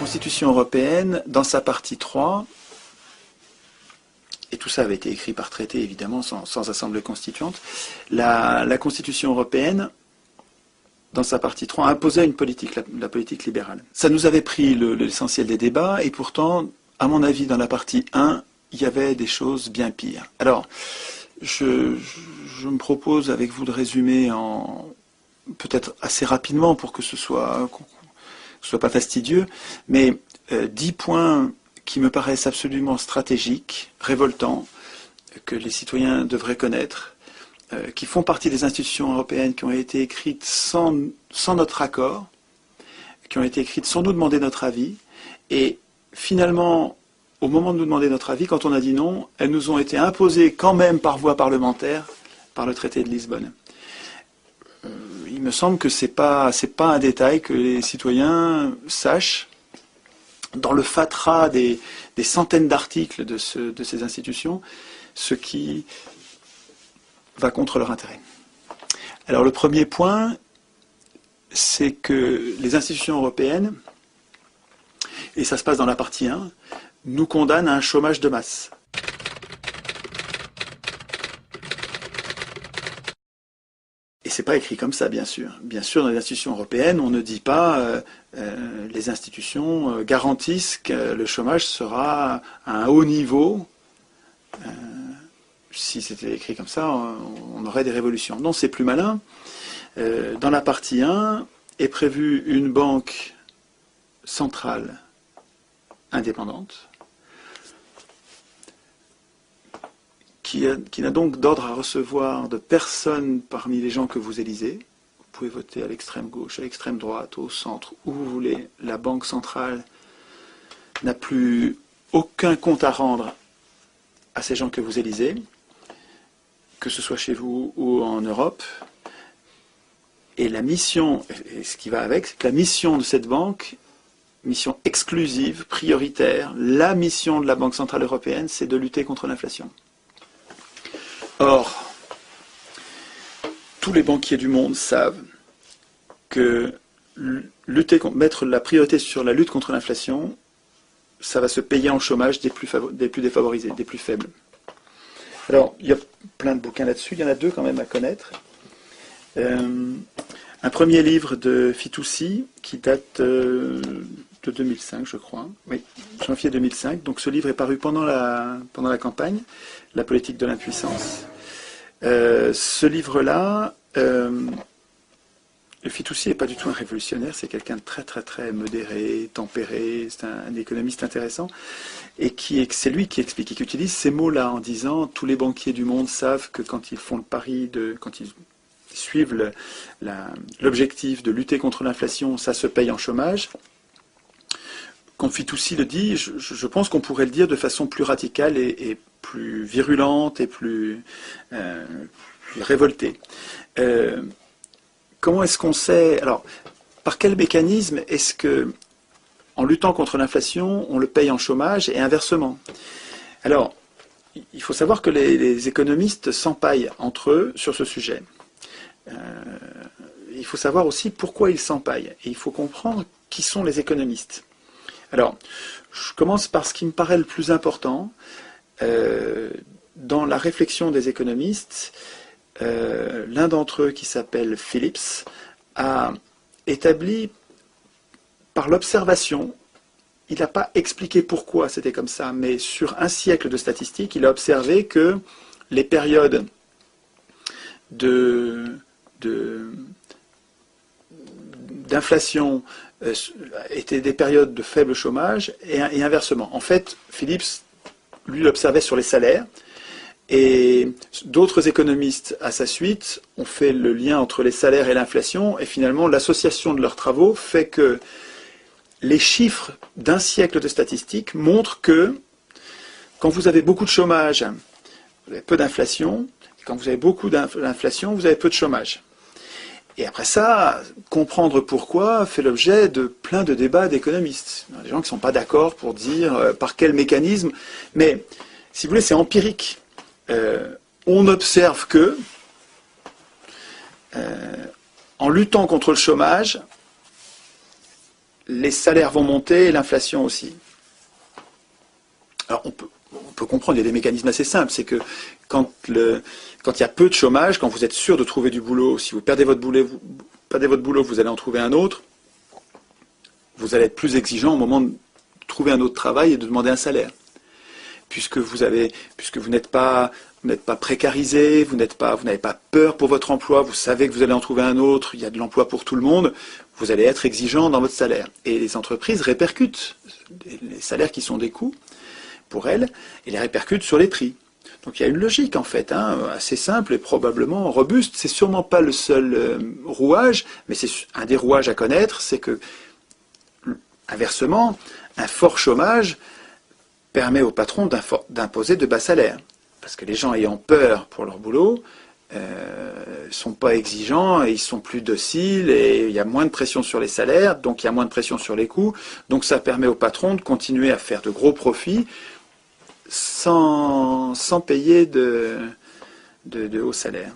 Constitution européenne, dans sa partie 3, et tout ça avait été écrit par traité, évidemment, sans assemblée constituante, la Constitution européenne, dans sa partie 3, imposait une politique, la politique libérale. Ça nous avait pris l'essentiel des débats, et pourtant, à mon avis, dans la partie 1, il y avait des choses bien pires. Alors, je me propose avec vous de résumer peut-être assez rapidement pour que ce soit pas fastidieux, mais 10 points qui me paraissent absolument stratégiques, révoltants, que les citoyens devraient connaître, qui font partie des institutions européennes, qui ont été écrites sans notre accord, qui ont été écrites sans nous demander notre avis, et finalement, au moment de nous demander notre avis, quand on a dit non, elles nous ont été imposées quand même par voie parlementaire par le traité de Lisbonne. Il me semble que c'est pas un détail que les citoyens sachent dans le fatras des centaines d'articles de ces institutions, ce qui va contre leur intérêt. Alors le premier point, c'est que les institutions européennes, et ça se passe dans la partie 1, nous condamnent à un chômage de masse. Et c'est pas écrit comme ça, bien sûr. Bien sûr, dans les institutions européennes, on ne dit pas les institutions garantissent que le chômage sera à un haut niveau. Si c'était écrit comme ça, on aurait des révolutions. Non, c'est plus malin. Dans la partie 1 est prévue une banque centrale indépendante qui n'a donc d'ordre à recevoir de personne parmi les gens que vous élisez. Vous pouvez voter à l'extrême gauche, à l'extrême droite, au centre, où vous voulez. La banque centrale n'a plus aucun compte à rendre à ces gens que vous élisez, que ce soit chez vous ou en Europe. Et la mission, et ce qui va avec, c'est que la mission de cette banque, mission exclusive, prioritaire, la mission de la Banque Centrale Européenne, c'est de lutter contre l'inflation. Or, tous les banquiers du monde savent que mettre la priorité sur la lutte contre l'inflation, ça va se payer en chômage des plus défavorisés, des plus faibles. Alors, il y a plein de bouquins là-dessus, il y en a 2 quand même à connaître. Un premier livre de Fitoussi qui date de 2005, je crois. Oui, janvier 2005. Donc ce livre est paru pendant la campagne, La politique de l'impuissance. Ce livre-là, Fitoussi n'est pas du tout un révolutionnaire, c'est quelqu'un de très très très modéré, tempéré, c'est un économiste intéressant, et c'est lui qui explique, qui utilise ces mots-là en disant tous les banquiers du monde savent que quand ils font le pari quand ils suivent l'objectif de lutter contre l'inflation, ça se paye en chômage. Quand Fitoussi le dit, je pense qu'on pourrait le dire de façon plus radicale et plus virulente et plus révoltée. Comment est-ce qu'on sait... Alors, par quel mécanisme est-ce que, en luttant contre l'inflation, on le paye en chômage et inversement? Alors, il faut savoir que les économistes s'empaillent entre eux sur ce sujet. Il faut savoir aussi pourquoi ils s'empaillent. Et il faut comprendre qui sont les économistes. Alors, je commence par ce qui me paraît le plus important. Dans la réflexion des économistes, l'un d'entre eux, qui s'appelle Phillips, a établi par l'observation, il n'a pas expliqué pourquoi c'était comme ça, mais sur un siècle de statistiques, il a observé que les périodes d'inflation étaient des périodes de faible chômage et inversement. En fait, Phillips, lui, l'observait sur les salaires, et d'autres économistes, à sa suite, ont fait le lien entre les salaires et l'inflation, et finalement, l'association de leurs travaux fait que les chiffres d'un siècle de statistiques montrent que quand vous avez beaucoup de chômage, vous avez peu d'inflation, et quand vous avez beaucoup d'inflation, vous avez peu de chômage. Et après ça, comprendre pourquoi fait l'objet de plein de débats d'économistes. Il y a des gens qui ne sont pas d'accord pour dire par quel mécanisme, mais si vous voulez, c'est empirique. On observe que, en luttant contre le chômage, les salaires vont monter et l'inflation aussi. Alors on peut comprendre, il y a des mécanismes assez simples, c'est que quand il y a peu de chômage, quand vous êtes sûr de trouver du boulot, si vous perdez votre boulot, vous allez en trouver un autre, vous allez être plus exigeant au moment de trouver un autre travail et de demander un salaire. Puisque vous n'êtes pas précarisé, vous n'avez pas peur pour votre emploi, vous savez que vous allez en trouver un autre, il y a de l'emploi pour tout le monde, vous allez être exigeant dans votre salaire. Et les entreprises répercutent les salaires qui sont des coûts pour elles, et les répercutent sur les prix. Donc il y a une logique en fait, assez simple et probablement robuste. C'est sûrement pas le seul rouage, mais c'est un des rouages à connaître, c'est que, inversement, un fort chômage permet aux patrons d'imposer de bas salaires. Parce que les gens ayant peur pour leur boulot ne sont pas exigeants, et ils sont plus dociles, et il y a moins de pression sur les salaires, donc il y a moins de pression sur les coûts. Donc ça permet aux patrons de continuer à faire de gros profits sans payer de hauts salaires.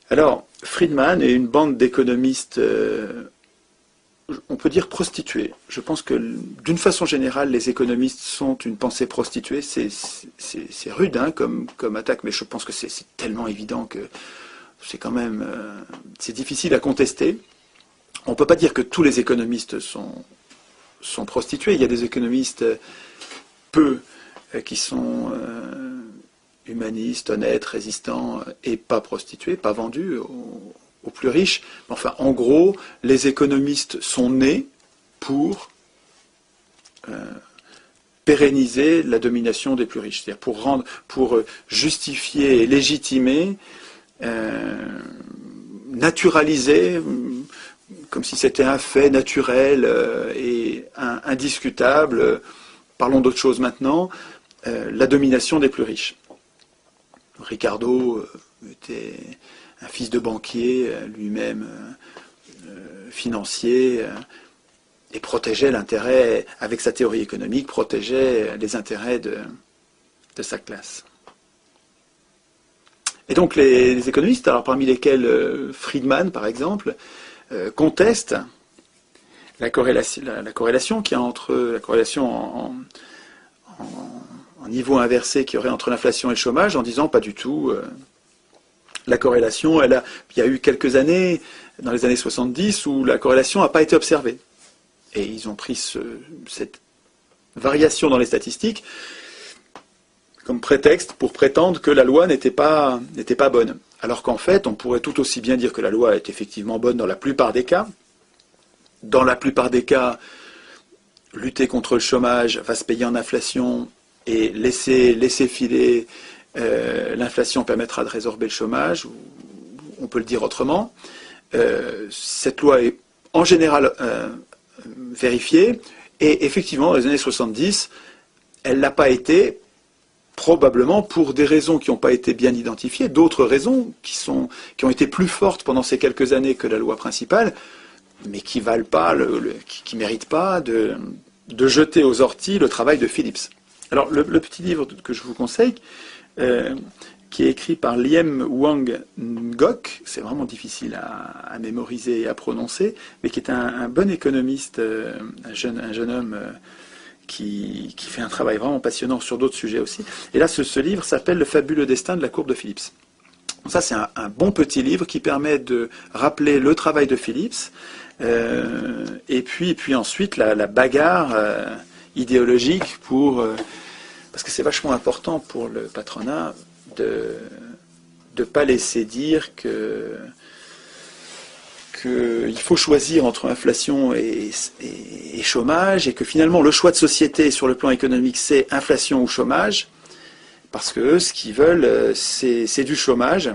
Alors, Friedman et une bande d'économistes, on peut dire prostituées. Je pense que d'une façon générale, les économistes sont une pensée prostituée. C'est rude comme attaque, mais je pense que c'est tellement évident que c'est quand même c'est difficile à contester. On ne peut pas dire que tous les économistes sont prostitués. Il y a des économistes qui sont humanistes, honnêtes, résistants et pas prostitués, pas vendus aux plus riches. Enfin, en gros, les économistes sont nés pour pérenniser la domination des plus riches, c'est-à-dire pour justifier et légitimer, naturaliser, comme si c'était un fait naturel et indiscutable, parlons d'autre chose maintenant, la domination des plus riches. Ricardo était un fils de banquier, lui-même financier, et protégeait l'intérêt, avec sa théorie économique, protégeait les intérêts de sa classe. Et donc les économistes, alors parmi lesquels Friedman par exemple, contestent la corrélation qu'il y a entre la corrélation en niveau inversé qu'il y aurait entre l'inflation et le chômage, en disant pas du tout. La corrélation, il y a eu quelques années, dans les années 70, où la corrélation n'a pas été observée. Et ils ont pris cette variation dans les statistiques comme prétexte pour prétendre que la loi n'était pas bonne. Alors qu'en fait, on pourrait tout aussi bien dire que la loi est effectivement bonne dans la plupart des cas. Dans la plupart des cas, lutter contre le chômage va se payer en inflation, et laisser filer l'inflation permettra de résorber le chômage, ou on peut le dire autrement. Cette loi est en général vérifiée, et effectivement, dans les années 70, elle ne l'a pas été, probablement pour des raisons qui n'ont pas été bien identifiées, d'autres raisons qui ont été plus fortes pendant ces quelques années que la loi principale, mais qui valent pas, qui méritent pas de jeter aux orties le travail de Phillips. Alors le petit livre que je vous conseille, qui est écrit par Liem Wang Ngoc, c'est vraiment difficile à mémoriser et à prononcer, mais qui est un bon économiste, un jeune homme qui fait un travail vraiment passionnant sur d'autres sujets aussi. Et là, ce livre s'appelle Le fabuleux destin de la courbe de Phillips. Ça, c'est un bon petit livre qui permet de rappeler le travail de Phillips, et puis ensuite la bagarre idéologique parce que c'est vachement important pour le patronat de ne pas laisser dire qu'il faut choisir entre inflation et chômage, et que finalement le choix de société sur le plan économique c'est inflation ou chômage, parce que eux, ce qu'ils veulent c'est du chômage.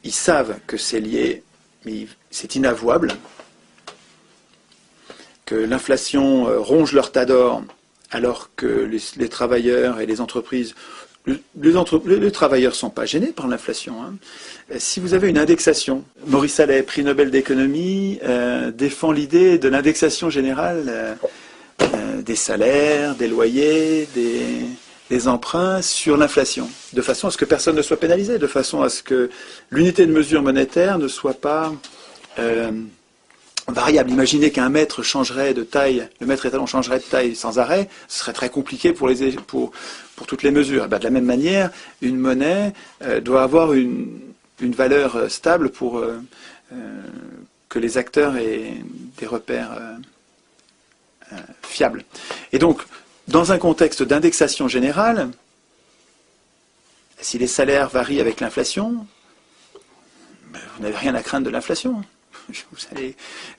Ils savent que c'est lié, mais c'est inavouable, que l'inflation ronge leur tas d'or, alors que les travailleurs et les entreprises, les travailleurs ne sont pas gênés par l'inflation. Si vous avez une indexation, Maurice Allais, prix Nobel d'économie, défend l'idée de l'indexation générale des salaires, des loyers, des emprunts sur l'inflation, de façon à ce que personne ne soit pénalisé, de façon à ce que l'unité de mesure monétaire ne soit pas variable. Imaginez qu'un mètre changerait de taille, le mètre étalon changerait de taille sans arrêt, ce serait très compliqué pour toutes les mesures. Et bien, de la même manière, une monnaie doit avoir une valeur stable pour que les acteurs aient des repères fiables. Et donc, dans un contexte d'indexation générale, si les salaires varient avec l'inflation, vous n'avez rien à craindre de l'inflation.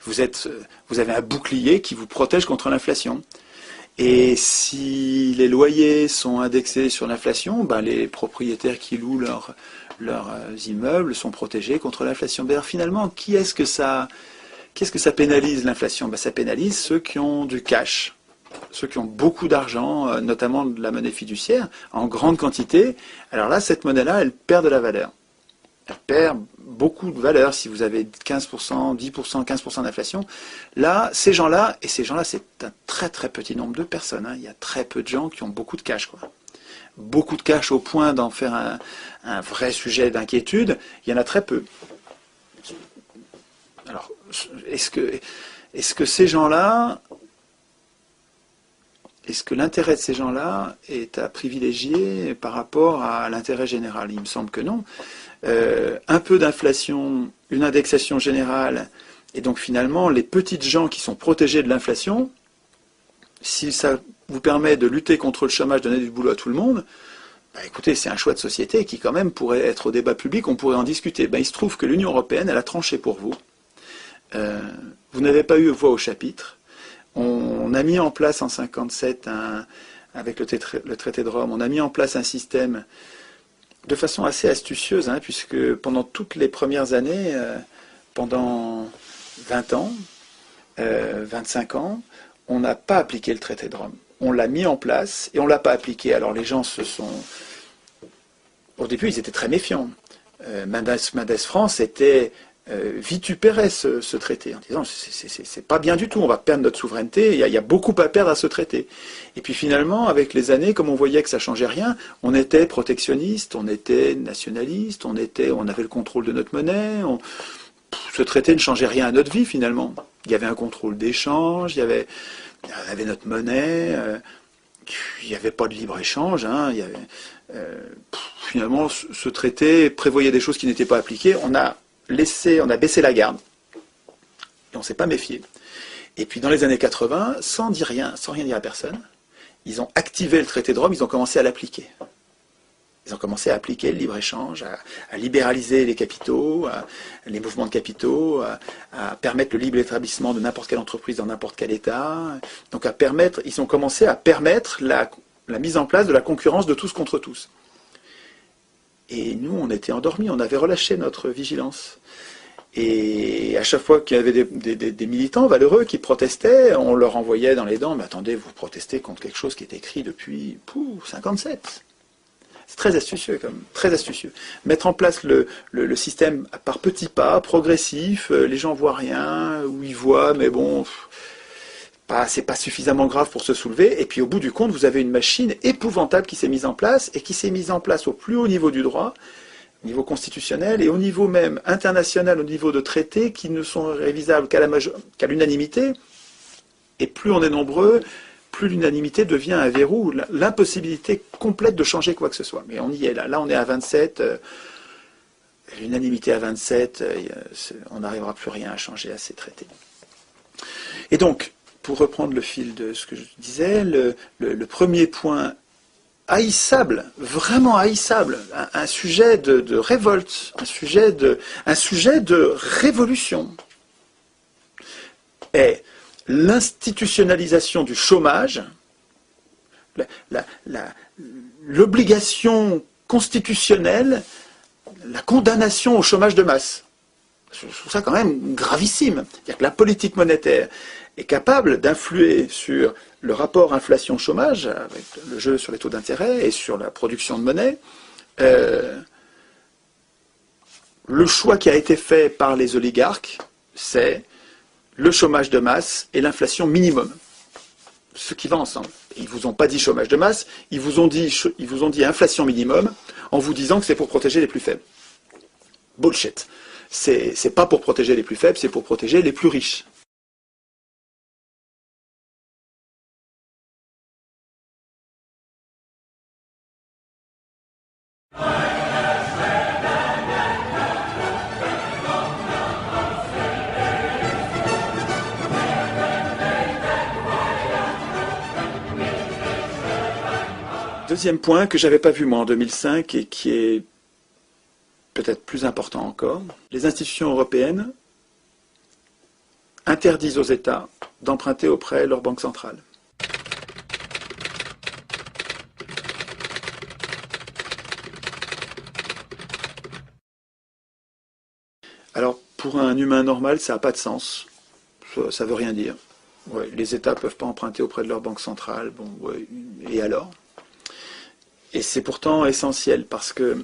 Vous avez un bouclier qui vous protège contre l'inflation. Et si les loyers sont indexés sur l'inflation, ben les propriétaires qui louent leurs immeubles sont protégés contre l'inflation. Ben finalement, qu'est-ce que ça pénalise l'inflation? Ben ça pénalise ceux qui ont du cash, ceux qui ont beaucoup d'argent, notamment de la monnaie fiduciaire, en grande quantité. Alors là, cette monnaie-là, elle perd de la valeur. Elle perd beaucoup de valeur si vous avez 15%, 10%, 15% d'inflation. Là, ces gens-là, c'est un très très petit nombre de personnes. Hein. Il y a très peu de gens qui ont beaucoup de cash, quoi. Beaucoup de cash au point d'en faire un vrai sujet d'inquiétude, il y en a très peu. Alors, est-ce que ces gens-là, est-ce que l'intérêt de ces gens-là est à privilégier par rapport à l'intérêt général? Il me semble que non. Un peu d'inflation, une indexation générale, et donc finalement les petites gens qui sont protégés de l'inflation, si ça vous permet de lutter contre le chômage, donner du boulot à tout le monde, bah écoutez, c'est un choix de société qui quand même pourrait être au débat public, on pourrait en discuter. Ben, il se trouve que l'Union européenne, elle a tranché pour vous. Vous n'avez pas eu voix au chapitre. On a mis en place en 1957, avec le traité de Rome, on a mis en place un système de façon assez astucieuse, hein, puisque pendant toutes les premières années, pendant 20 ans, 25 ans, on n'a pas appliqué le traité de Rome. On l'a mis en place et on ne l'a pas appliqué. Alors les gens au début, ils étaient très méfiants. Mendes France vitupérait ce traité en disant c'est pas bien du tout, on va perdre notre souveraineté, il y a beaucoup à perdre à ce traité. Et puis finalement, avec les années, comme on voyait que ça changeait rien, on était protectionniste, on était nationaliste, on avait le contrôle de notre monnaie, ce traité ne changeait rien à notre vie finalement. Il y avait un contrôle d'échange, il y avait notre monnaie, il n'y avait pas de libre-échange, hein, finalement ce traité prévoyait des choses qui n'étaient pas appliquées, on a baissé la garde, et on ne s'est pas méfié. Et puis dans les années 80, sans rien dire à personne, ils ont activé le traité de Rome, ils ont commencé à l'appliquer. Ils ont commencé à appliquer le libre-échange, à libéraliser les capitaux, les mouvements de capitaux, à permettre le libre établissement de n'importe quelle entreprise dans n'importe quel État. Donc ils ont commencé à permettre la mise en place de la concurrence de tous contre tous. Et nous, on était endormis, on avait relâché notre vigilance. Et à chaque fois qu'il y avait des militants valeureux qui protestaient, on leur envoyait dans les dents, mais attendez, vous protestez contre quelque chose qui est écrit depuis 57. C'est très astucieux, quand même, très astucieux. Mettre en place le système par petits pas, progressif, les gens voient rien, ou ils voient, mais bon, c'est pas suffisamment grave pour se soulever. Et puis au bout du compte, vous avez une machine épouvantable qui s'est mise en place, et qui s'est mise en place au plus haut niveau du droit, au niveau constitutionnel, et au niveau même international, au niveau de traités qui ne sont révisables qu'à l'unanimité. Et plus on est nombreux, plus l'unanimité devient un verrou, l'impossibilité complète de changer quoi que ce soit. Mais on y est là. Là, on est à 27. L'unanimité à 27, on n'arrivera plus rien à changer à ces traités. Et donc, pour reprendre le fil de ce que je disais, le premier point haïssable, vraiment haïssable, un sujet de révolte, un sujet de révolution, est l'institutionnalisation du chômage, l'obligation constitutionnelle, la condamnation au chômage de masse. Je trouve ça quand même gravissime. C'est-à-dire que la politique monétaire est capable d'influer sur le rapport inflation-chômage, avec le jeu sur les taux d'intérêt et sur la production de monnaie. Le choix qui a été fait par les oligarques, c'est le chômage de masse et l'inflation minimum. Ce qui va ensemble. Ils ne vous ont pas dit chômage de masse, ils vous ont dit inflation minimum en vous disant que c'est pour protéger les plus faibles. Bullshit. C'est pas pour protéger les plus faibles, c'est pour protéger les plus riches. Deuxième point que j'avais pas vu moi en 2005 et qui est peut-être plus important encore, les institutions européennes interdisent aux États d'emprunter auprès de leur banque centrale. Alors pour un humain normal, ça n'a pas de sens, ça veut rien dire. Ouais, les États ne peuvent pas emprunter auprès de leur banque centrale, bon, ouais, et alors? Et c'est pourtant essentiel parce que,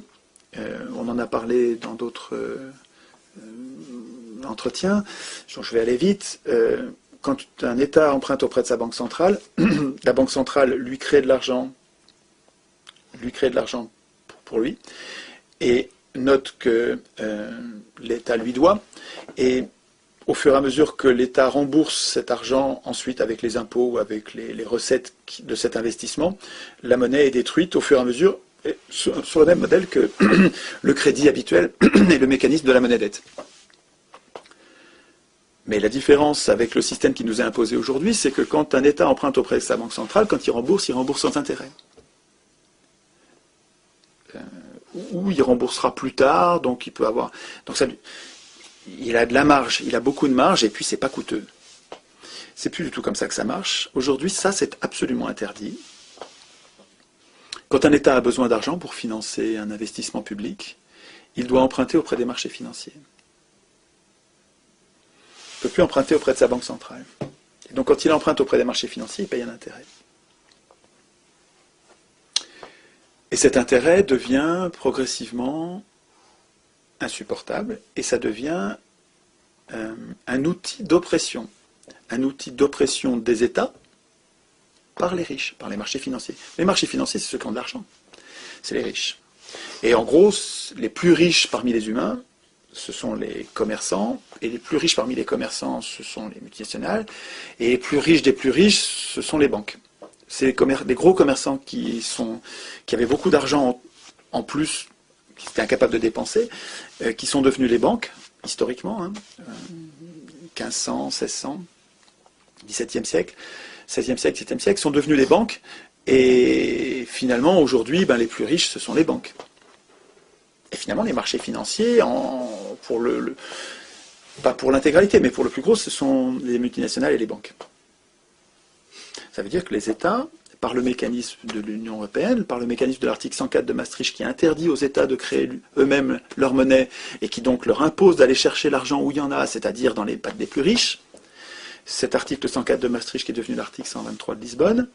on en a parlé dans d'autres entretiens, je vais aller vite, quand un État emprunte auprès de sa banque centrale, la banque centrale lui crée de l'argent pour lui, et note que l'État lui doit, et au fur et à mesure que l'État rembourse cet argent ensuite avec les impôts ou avec les recettes de cet investissement, la monnaie est détruite au fur et à mesure sur le même modèle que le crédit habituel et le mécanisme de la monnaie-dette. Mais la différence avec le système qui nous est imposé aujourd'hui, c'est que quand un État emprunte auprès de sa banque centrale, quand il rembourse sans intérêt. Ou il remboursera plus tard, donc il peut avoir... Donc ça, il a de la marge, il a beaucoup de marge, et puis c'est pas coûteux. C'est plus du tout comme ça que ça marche. Aujourd'hui, ça, c'est absolument interdit. Quand un État a besoin d'argent pour financer un investissement public, il doit emprunter auprès des marchés financiers. Il ne peut plus emprunter auprès de sa banque centrale. Et donc quand il emprunte auprès des marchés financiers, il paye un intérêt. Et cet intérêt devient progressivement insupportable, et ça devient un outil d'oppression des États par les riches, par les marchés financiers. Les marchés financiers, c'est ceux qui ont de l'argent, c'est les riches. Et en gros, les plus riches parmi les humains, ce sont les commerçants, et les plus riches parmi les commerçants, ce sont les multinationales, et les plus riches des plus riches, ce sont les banques. C'est les gros commerçants qui avaient beaucoup d'argent en plus, qui étaient incapables de dépenser, qui sont devenus les banques, historiquement, 1500, 1600, 17e siècle, 16e siècle, 17e siècle, sont devenus les banques, et finalement, aujourd'hui, les plus riches, ce sont les banques. Et finalement, les marchés financiers, pas pour l'intégralité, mais pour le plus gros, ce sont les multinationales et les banques. Ça veut dire que les États, par le mécanisme de l'Union européenne, par le mécanisme de l'article 104 de Maastricht qui interdit aux États de créer eux-mêmes leur monnaie et qui donc leur impose d'aller chercher l'argent où il y en a, c'est-à-dire dans les pattes des plus riches, cet article 104 de Maastricht qui est devenu l'article 123 de Lisbonne,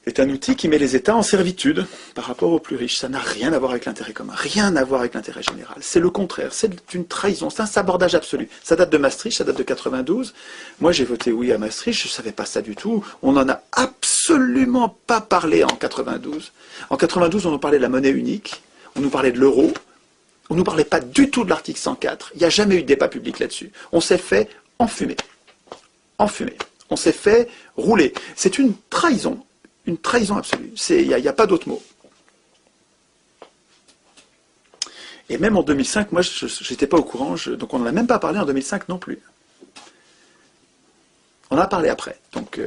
est un outil qui met les États en servitude par rapport aux plus riches. Ça n'a rien à voir avec l'intérêt commun, rien à voir avec l'intérêt général. C'est le contraire, c'est une trahison, c'est un sabordage absolu. Ça date de Maastricht, ça date de 92. Moi j'ai voté oui à Maastricht, je ne savais pas ça du tout. On n'en a absolument pas parlé en 92. En 92, on nous parlait de la monnaie unique, on nous parlait de l'euro, on ne nous parlait pas du tout de l'article 104. Il n'y a jamais eu de débat public là-dessus. On s'est fait enfumer. Enfumer. On s'est fait rouler. C'est une trahison. Une trahison absolue. Il n'y a pas d'autre mot. Et même en 2005, moi, je n'étais pas au courant, donc on n'en a même pas parlé en 2005 non plus. On en a parlé après. Donc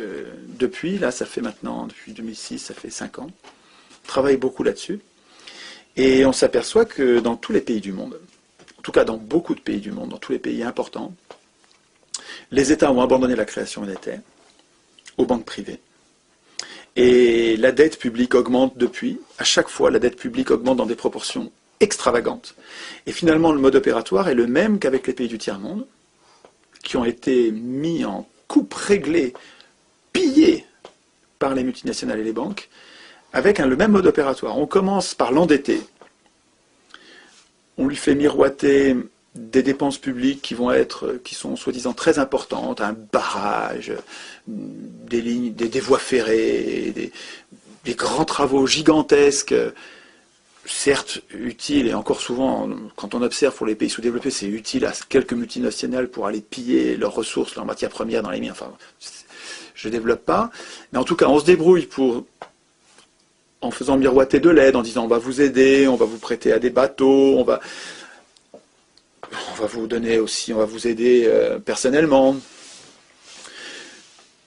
depuis, là, ça fait maintenant, depuis 2006, ça fait 5 ans. On travaille beaucoup là-dessus. Et on s'aperçoit que dans tous les pays du monde, en tout cas dans beaucoup de pays du monde, dans tous les pays importants, les États ont abandonné la création monétaire aux banques privées. Et la dette publique augmente depuis. À chaque fois, la dette publique augmente dans des proportions extravagantes. Et finalement, le mode opératoire est le même qu'avec les pays du tiers-monde, qui ont été mis en coupe réglée, pillés par les multinationales et les banques, avec le même mode opératoire. On commence par l'endetter. On lui fait miroiter des dépenses publiques qui sont soi-disant très importantes, un barrage, des lignes, des voies ferrées, des grands travaux gigantesques. certes utile, et encore souvent, quand on observe pour les pays sous-développés, c'est utile à quelques multinationales pour aller piller leurs ressources, leurs matières premières dans les mines. Enfin, je ne développe pas. Mais en tout cas, on se débrouille en faisant miroiter de l'aide, en disant on va vous aider, on va vous prêter à des bateaux, on va vous donner aussi, on va vous aider personnellement.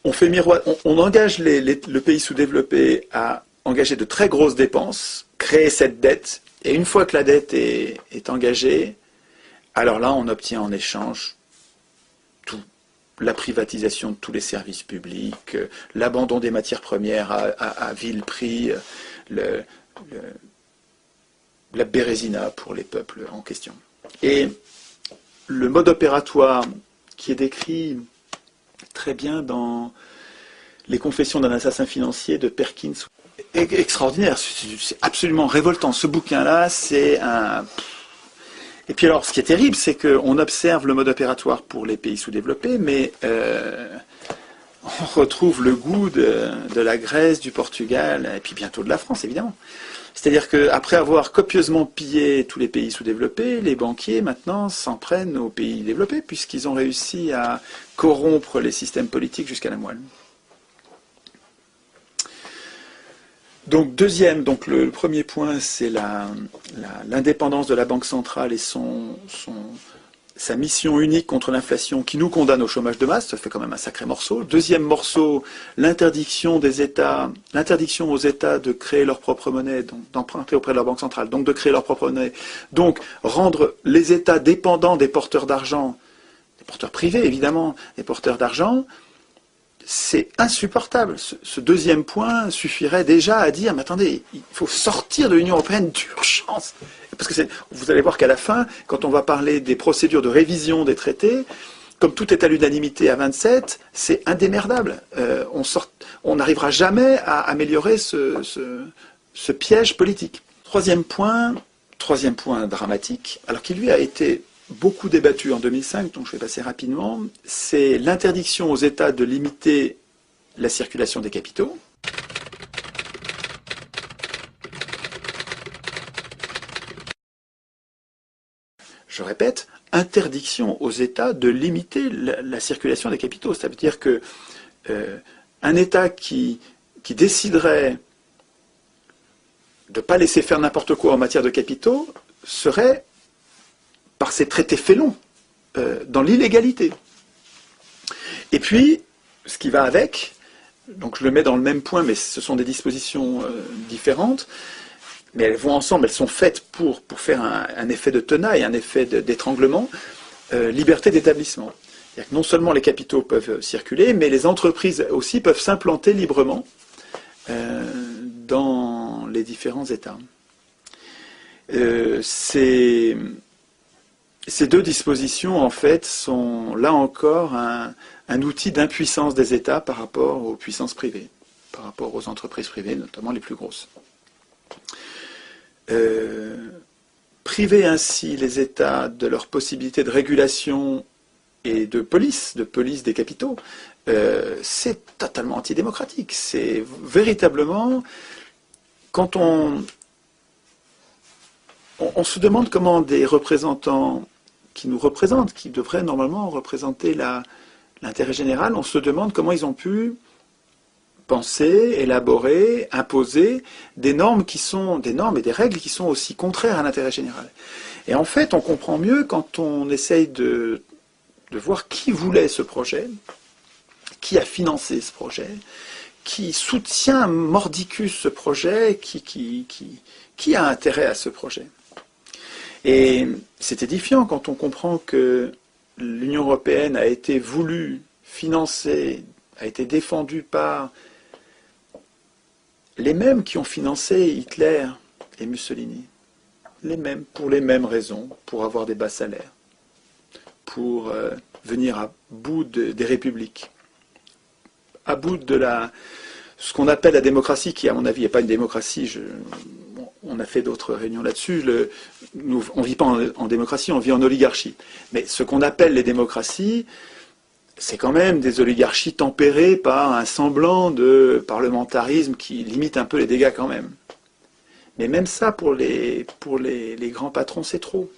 On engage le pays sous-développé à engager de très grosses dépenses, créer cette dette, et une fois que la dette est engagée, alors là, on obtient en échange tout. La privatisation de tous les services publics, l'abandon des matières premières à vil prix, la bérésina pour les peuples en question. Et le mode opératoire qui est décrit très bien dans Les Confessions d'un assassin financier de Perkins est extraordinaire, c'est absolument révoltant. Ce bouquin-là, c'est un... Et puis alors, ce qui est terrible, c'est qu'on observe le mode opératoire pour les pays sous-développés, mais on retrouve le goût de la Grèce, du Portugal, et puis bientôt de la France, évidemment. C'est-à-dire qu'après avoir copieusement pillé tous les pays sous-développés, les banquiers, maintenant, s'en prennent aux pays développés, puisqu'ils ont réussi à corrompre les systèmes politiques jusqu'à la moelle. Donc le premier point, c'est l'indépendance de la Banque centrale et sa mission unique contre l'inflation qui nous condamne au chômage de masse. Ça fait quand même un sacré morceau. Deuxième morceau, l'interdiction aux États de créer leur propre monnaie, donc d'emprunter auprès de leur Banque centrale, donc de créer leur propre monnaie, donc rendre les États dépendants des porteurs d'argent, des porteurs privés évidemment, des porteurs d'argent. C'est insupportable. Ce deuxième point suffirait déjà à dire, mais attendez, il faut sortir de l'Union européenne d'urgence. Parce que vous allez voir qu'à la fin, quand on va parler des procédures de révision des traités, comme tout est à l'unanimité à 27, c'est indémerdable. On n'arrivera jamais à améliorer ce piège politique. Troisième point dramatique, alors qui lui a été beaucoup débattu en 2005, donc je vais passer rapidement, c'est l'interdiction aux États de limiter la circulation des capitaux. Je répète, interdiction aux États de limiter la circulation des capitaux. Ça veut dire que un État qui déciderait de ne pas laisser faire n'importe quoi en matière de capitaux serait, par ces traités félons, dans l'illégalité. Et puis, ce qui va avec, donc je le mets dans le même point, mais ce sont des dispositions différentes, mais elles vont ensemble, elles sont faites pour faire un effet de tenaille, un effet d'étranglement, liberté d'établissement. C'est-à-dire que non seulement les capitaux peuvent circuler, mais les entreprises aussi peuvent s'implanter librement dans les différents États. Ces deux dispositions, en fait, sont là encore un outil d'impuissance des États par rapport aux puissances privées, par rapport aux entreprises privées, notamment les plus grosses. Priver ainsi les États de leur possibilité de régulation et de police des capitaux, c'est totalement antidémocratique. C'est véritablement, quand on se demande comment des représentants qui nous représentent, qui devraient normalement représenter l'intérêt général, on se demande comment ils ont pu penser, élaborer, imposer des normes et des règles qui sont aussi contraires à l'intérêt général. Et en fait, on comprend mieux quand on essaye de voir qui voulait ce projet, qui a financé ce projet, qui soutient mordicus ce projet, qui a intérêt à ce projet. Et c'est édifiant quand on comprend que l'Union européenne a été voulue, financée, a été défendue par les mêmes qui ont financé Hitler et Mussolini. Les mêmes, pour les mêmes raisons, pour avoir des bas salaires, pour venir à bout des républiques, à bout de ce qu'on appelle la démocratie, qui à mon avis n'est pas une démocratie. On a fait d'autres réunions là-dessus. On ne vit pas en démocratie, on vit en oligarchie. Mais ce qu'on appelle les démocraties, c'est quand même des oligarchies tempérées par un semblant de parlementarisme qui limite un peu les dégâts quand même. Mais même ça, pour les grands patrons, c'est trop.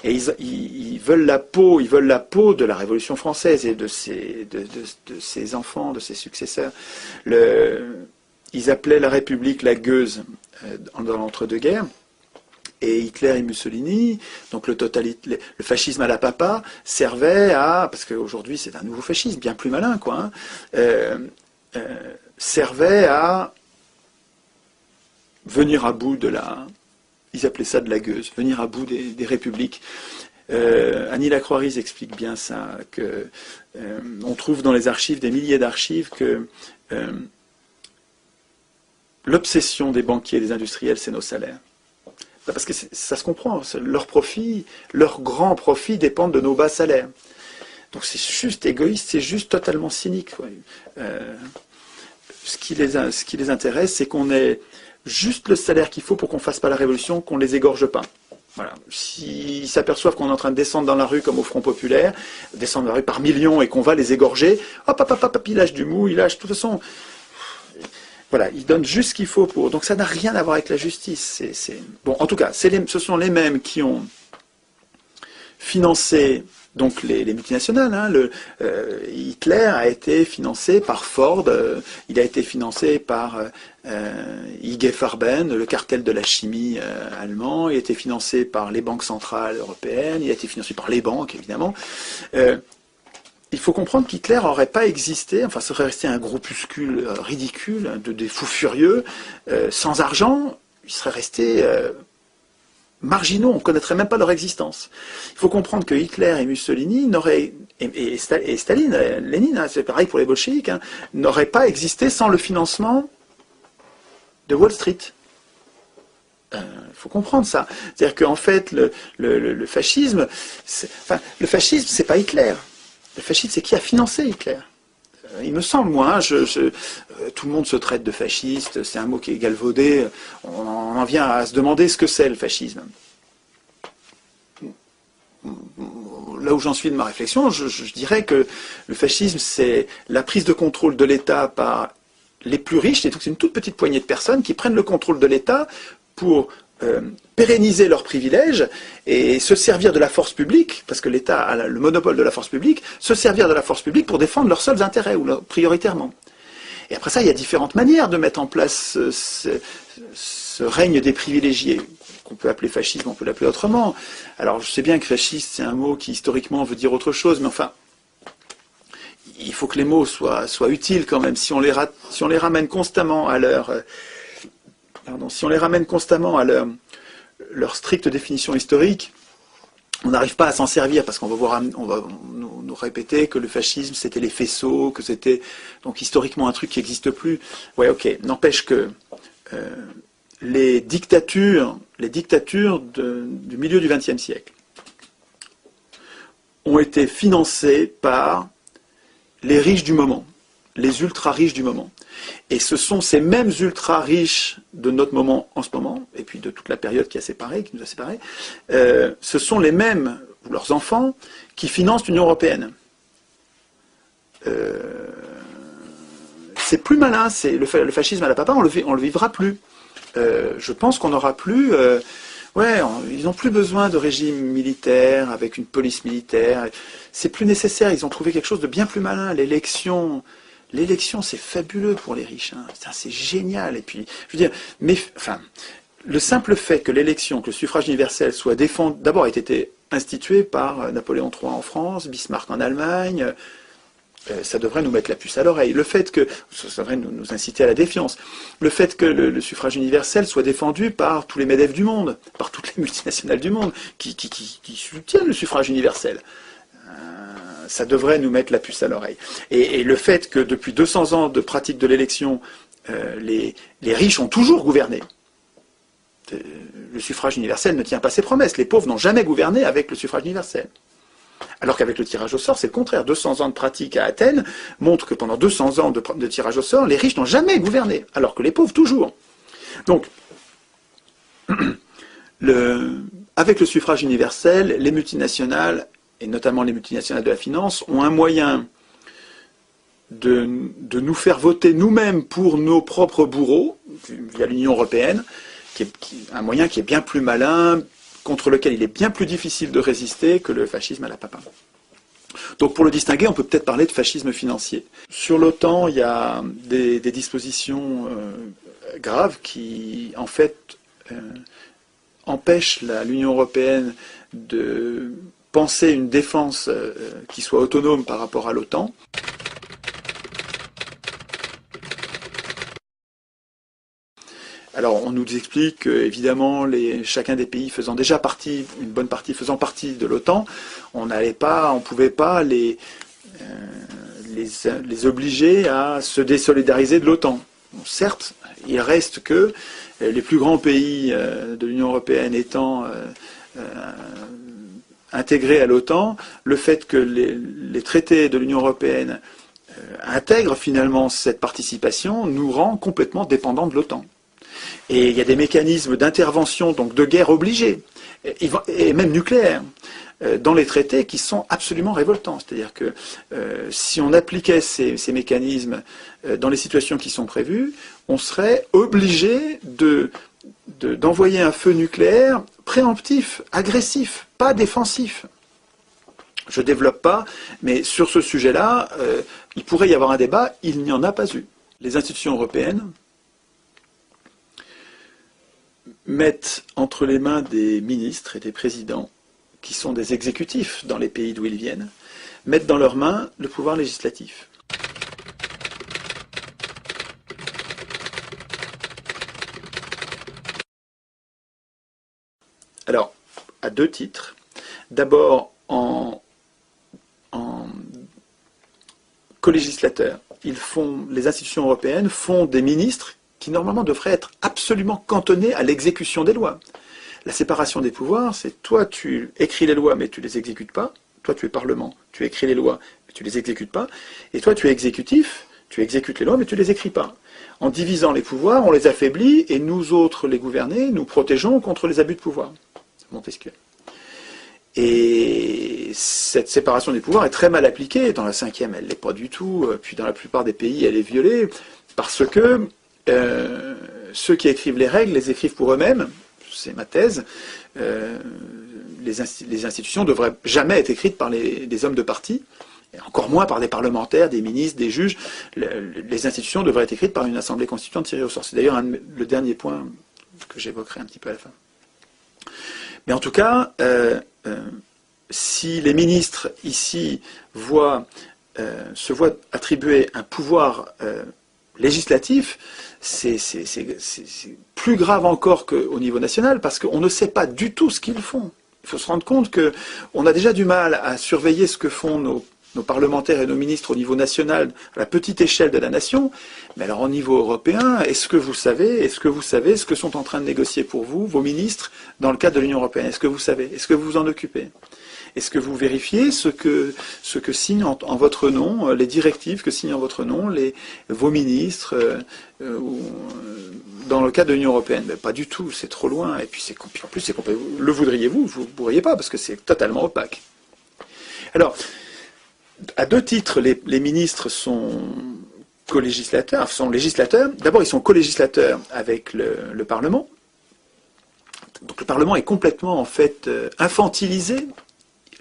Et ils veulent la peau de la Révolution française et de ses enfants, de ses successeurs. Ils appelaient la République la gueuse dans l'entre-deux-guerres. Et Hitler et Mussolini, donc le fascisme à la papa, servait à, parce qu'aujourd'hui c'est un nouveau fascisme, bien plus malin, quoi, servait à venir à bout ils appelaient ça de la gueuse, venir à bout des républiques. Annie Lacroix-Riz explique bien ça, on trouve dans les archives, des milliers d'archives, que l'obsession des banquiers et des industriels, c'est nos salaires. Parce que ça se comprend, leurs grands profits dépendent de nos bas salaires. Donc c'est juste égoïste, c'est juste totalement cynique. Ce qui les intéresse, c'est qu'on ait juste le salaire qu'il faut pour qu'on ne fasse pas la révolution, qu'on ne les égorge pas. Voilà. S'ils s'aperçoivent qu'on est en train de descendre dans la rue comme au Front Populaire, descendre dans la rue par millions et qu'on va les égorger, hop, il lâche du mou, il lâche, de toute façon... Voilà, ils donnent juste ce qu'il faut pour... Donc ça n'a rien à voir avec la justice. Bon, en tout cas, ce sont les mêmes qui ont financé donc les multinationales. Hein. Hitler a été financé par Ford, il a été financé par IG Farben, le cartel de la chimie allemand, il a été financé par les banques centrales européennes, il a été financé par les banques, évidemment. Il faut comprendre qu'Hitler n'aurait pas existé, enfin, serait resté un groupuscule ridicule, des fous furieux, sans argent, il serait resté marginaux, on ne connaîtrait même pas leur existence. Il faut comprendre que Hitler et Mussolini et Staline, Lénine, hein, c'est pareil pour les bolcheviks, hein, n'auraient pas existé sans le financement de Wall Street. Il faut comprendre ça. C'est-à-dire qu'en fait, le fascisme, c'est pas Hitler. Le fascisme, c'est qui a financé Hitler. Il me semble, moi, tout le monde se traite de fasciste, c'est un mot qui est galvaudé, on en vient à se demander ce que c'est le fascisme. Là où j'en suis de ma réflexion, je dirais que le fascisme, c'est la prise de contrôle de l'État par les plus riches, c'est une toute petite poignée de personnes qui prennent le contrôle de l'État pour pérenniser leurs privilèges et se servir de la force publique, parce que l'État a le monopole de la force publique, se servir de la force publique pour défendre leurs seuls intérêts, ou prioritairement. Et après ça, il y a différentes manières de mettre en place ce règne des privilégiés, qu'on peut appeler fascisme, on peut l'appeler autrement. Alors je sais bien que fasciste, c'est un mot qui historiquement veut dire autre chose, mais enfin, il faut que les mots soient utiles quand même. Si on les ramène constamment à leur stricte définition historique, on n'arrive pas à s'en servir parce qu'on va nous répéter que le fascisme c'était les faisceaux, que c'était donc historiquement un truc qui n'existe plus. Ouais, ok. N'empêche que les dictatures du milieu du XXe siècle ont été financées par les riches du moment, les ultra riches du moment. Et ce sont ces mêmes ultra riches de notre moment en ce moment, et puis de toute la période qui nous a séparés, ce sont les mêmes, ou leurs enfants, qui financent l'Union européenne. C'est plus malin, le fascisme à la papa, on le vivra plus. Je pense qu'on n'aura plus... ils n'ont plus besoin de régime militaire, avec une police militaire. C'est plus nécessaire, ils ont trouvé quelque chose de bien plus malin. L'élection, c'est fabuleux pour les riches. Hein. C'est génial. Et puis, je veux dire, le simple fait que l'élection, que le suffrage universel soit défendu, d'abord a été institué par Napoléon III en France, Bismarck en Allemagne, ça devrait nous mettre la puce à l'oreille. Le fait que, ça devrait nous inciter à la défiance. Le fait que le suffrage universel soit défendu par tous les MEDEF du monde, par toutes les multinationales du monde, qui soutiennent le suffrage universel. Ça devrait nous mettre la puce à l'oreille. Et le fait que depuis 200 ans de pratique de l'élection, les riches ont toujours gouverné. Le suffrage universel ne tient pas ses promesses. Les pauvres n'ont jamais gouverné avec le suffrage universel. Alors qu'avec le tirage au sort, c'est le contraire. 200 ans de pratique à Athènes montrent que pendant 200 ans de tirage au sort, les riches n'ont jamais gouverné, alors que les pauvres toujours. Donc, avec le suffrage universel, les multinationales, et notamment les multinationales de la finance, ont un moyen de nous faire voter nous-mêmes pour nos propres bourreaux, via l'Union européenne, un moyen qui est bien plus malin, contre lequel il est bien plus difficile de résister que le fascisme à la papa. Donc pour le distinguer, on peut peut-être parler de fascisme financier. Sur l'OTAN, il y a des dispositions graves qui, en fait, empêchent l'Union européenne de penser une défense qui soit autonome par rapport à l'OTAN. Alors on nous explique qu'évidemment, chacun des pays faisant déjà partie, une bonne partie faisant partie de l'OTAN, on ne pouvait pas les obliger à se désolidariser de l'OTAN. Bon, certes, il reste que les plus grands pays de l'Union européenne étant intégrés à l'OTAN, le fait que les traités de l'Union européenne intègrent finalement cette participation nous rend complètement dépendants de l'OTAN. Et il y a des mécanismes d'intervention, donc de guerre obligée, et même nucléaire, dans les traités qui sont absolument révoltants. C'est-à-dire que si on appliquait ces mécanismes dans les situations qui sont prévues, on serait obligé d'envoyer un feu nucléaire préemptif, agressif, pas défensif. Je ne développe pas, mais sur ce sujet-là, il pourrait y avoir un débat, il n'y en a pas eu. Les institutions européennes mettent entre les mains des ministres et des présidents, qui sont des exécutifs dans les pays d'où ils viennent, mettent dans leurs mains le pouvoir législatif. Alors, à deux titres. D'abord, en co-législateurs, les institutions européennes font des ministres qui normalement devraient être absolument cantonnés à l'exécution des lois. La séparation des pouvoirs, c'est toi tu écris les lois mais tu ne les exécutes pas, toi tu es Parlement, tu écris les lois mais tu ne les exécutes pas, et toi tu es exécutif, tu exécutes les lois mais tu ne les écris pas. En divisant les pouvoirs, on les affaiblit et nous autres, les gouvernés, nous protégeons contre les abus de pouvoir. Montesquieu. Et cette séparation des pouvoirs est très mal appliquée. Dans la 5e, elle ne l'est pas du tout. Puis dans la plupart des pays, elle est violée parce que ceux qui écrivent les règles les écrivent pour eux-mêmes. C'est ma thèse. Les institutions ne devraient jamais être écrites par des hommes de parti, et encore moins par des parlementaires, des ministres, des juges. Les institutions devraient être écrites par une assemblée constituante tirée au sort. C'est d'ailleurs le dernier point que j'évoquerai un petit peu à la fin. Mais en tout cas, si les ministres ici se voient attribuer un pouvoir législatif, c'est plus grave encore qu'au niveau national, parce qu'on ne sait pas du tout ce qu'ils font. Il faut se rendre compte qu'on a déjà du mal à surveiller ce que font nos parlementaires et nos ministres au niveau national, à la petite échelle de la nation, mais alors au niveau européen, est-ce que vous savez ce que sont en train de négocier pour vous, vos ministres, dans le cadre de l'Union européenne? Est-ce que vous savez? Est-ce que vous vous en occupez? Est-ce que vous vérifiez ce que signent en votre nom, les directives que signent en votre nom vos ministres dans le cadre de l'Union européenne? Ben, pas du tout, c'est trop loin, et puis en plus, le voudriez-vous? Vous ne pourriez pas, parce que c'est totalement opaque. Alors, à deux titres, les ministres sont co-législateurs, sont législateurs. D'abord, ils sont co-législateurs avec le Parlement. Donc le Parlement est complètement, en fait, infantilisé.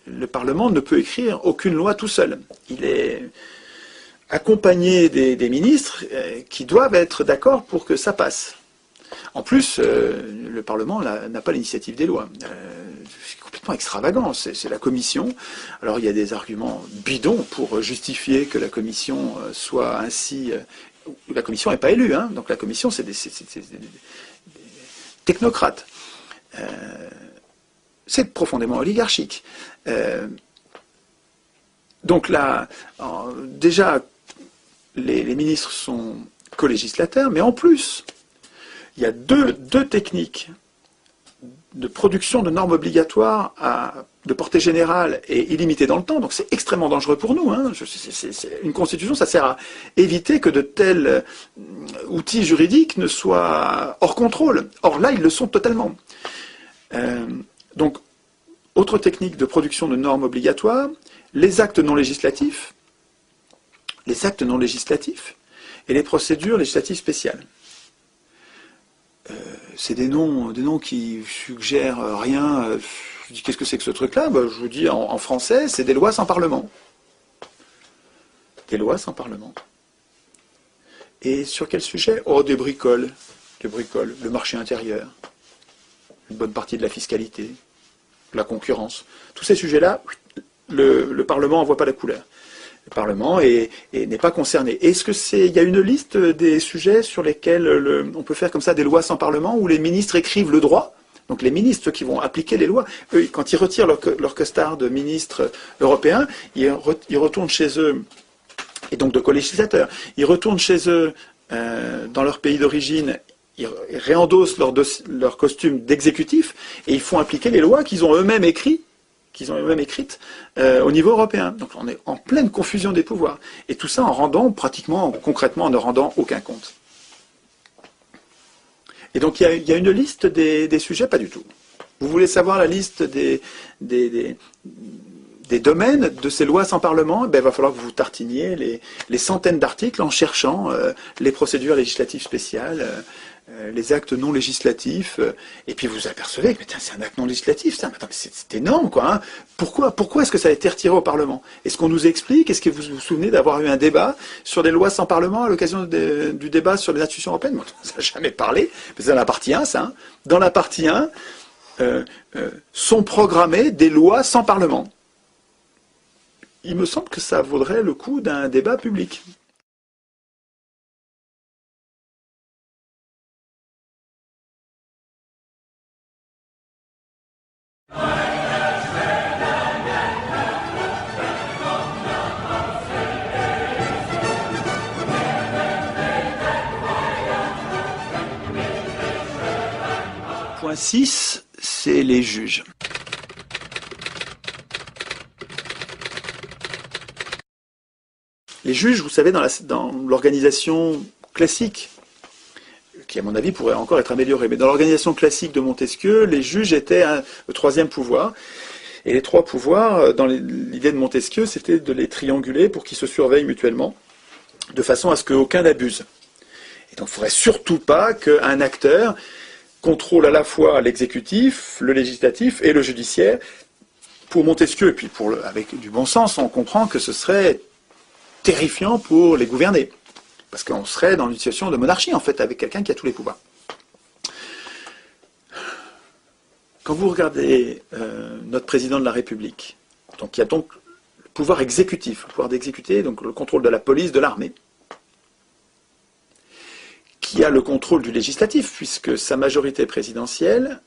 Le Parlement ne peut écrire aucune loi tout seul. Il est accompagné des ministres qui doivent être d'accord pour que ça passe. En plus, le Parlement n'a pas l'initiative des lois. C'est complètement extravagant, c'est la Commission. Alors il y a des arguments bidons pour justifier que la Commission soit ainsi... La Commission n'est pas élue, hein, donc la Commission c'est des technocrates. C'est profondément oligarchique. Donc là, déjà, les ministres sont co-législateurs, mais en plus, il y a deux techniques de production de normes obligatoires de portée générale et illimitée dans le temps, donc c'est extrêmement dangereux pour nous. Hein. Une constitution, ça sert à éviter que de tels outils juridiques ne soient hors contrôle. Or là, ils le sont totalement. Donc, autre technique de production de normes obligatoires, les actes non législatifs et les procédures législatives spéciales. c'est des noms qui suggèrent rien. Je dis, qu'est-ce que c'est que ce truc-là? Ben, je vous dis en français, c'est des lois sans parlement. Des lois sans parlement. Et sur quel sujet? Oh, des bricoles. Des bricoles. Le marché intérieur. Une bonne partie de la fiscalité. La concurrence. Tous ces sujets-là, le Parlement n'en voit pas la couleur. Le Parlement n'est pas concerné. Est-ce que il y a une liste des sujets sur lesquels on peut faire comme ça des lois sans Parlement, où les ministres écrivent le droit? Donc les ministres, ceux qui vont appliquer les lois, eux, quand ils retirent leur costard de ministres européens, ils retournent chez eux, et donc de co-législateurs, ils retournent chez eux dans leur pays d'origine, ils réendossent leur costume d'exécutif, et ils font appliquer les lois qu'ils ont eux-mêmes écrites au niveau européen. Donc on est en pleine confusion des pouvoirs. Et tout ça en rendant pratiquement, concrètement, en ne rendant aucun compte. Et donc il y a une liste des sujets? Pas du tout. Vous voulez savoir la liste des domaines de ces lois sans Parlement? Eh bien, il va falloir que vous tartiniez les centaines d'articles en cherchant les procédures législatives spéciales, les actes non législatifs, et puis vous apercevez que c'est un acte non législatif, ça. Mais c'est énorme, quoi. Hein. Pourquoi est-ce que ça a été retiré au Parlement? Est-ce qu'on nous explique? Est-ce que vous vous souvenez d'avoir eu un débat sur des lois sans Parlement à l'occasion du débat sur les institutions européennes? Bon, ça n'a jamais parlé, mais c'est dans la partie 1, ça. Hein. Dans la partie 1, sont programmées des lois sans Parlement. Il me semble que ça vaudrait le coup d'un débat public. Point 6, c'est les juges. Les juges, vous savez, dans l'organisation classique, qui à mon avis pourrait encore être améliorée, mais dans l'organisation classique de Montesquieu, les juges étaient le troisième pouvoir. Et les trois pouvoirs, dans l'idée de Montesquieu, c'était de les trianguler pour qu'ils se surveillent mutuellement, de façon à ce qu'aucun n'abuse. Et donc il ne faudrait surtout pas qu'un acteur contrôle à la fois l'exécutif, le législatif et le judiciaire. Pour Montesquieu, et puis avec du bon sens, on comprend que ce serait terrifiant pour les gouverner. Parce qu'on serait dans une situation de monarchie, en fait, avec quelqu'un qui a tous les pouvoirs. Quand vous regardez notre président de la République, donc il y a donc le pouvoir exécutif, le pouvoir d'exécuter, donc le contrôle de la police, de l'armée, qui a le contrôle du législatif, puisque sa majorité présidentielle,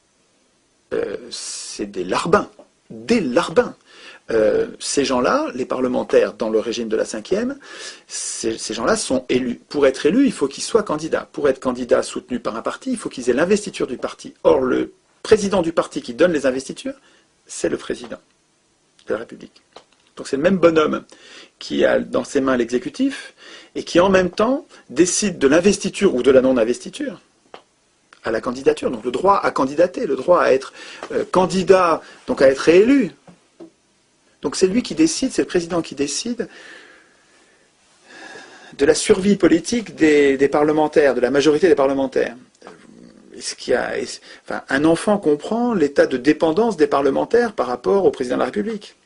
c'est des larbins. Des larbins. Ces gens-là, les parlementaires dans le régime de la 5e, ces gens-là sont élus. Pour être élus, il faut qu'ils soient candidats. Pour être candidat soutenu par un parti, il faut qu'ils aient l'investiture du parti. Or, le président du parti qui donne les investitures, c'est le président de la République. Donc c'est le même bonhomme qui a dans ses mains l'exécutif et qui en même temps décide de l'investiture ou de la non-investiture à la candidature. Donc le droit à candidater, le droit à être candidat, donc à être réélu. Donc c'est lui qui décide, c'est le président qui décide de la survie politique des parlementaires, de la majorité des parlementaires. Un enfant comprend l'état de dépendance des parlementaires par rapport au président de la République.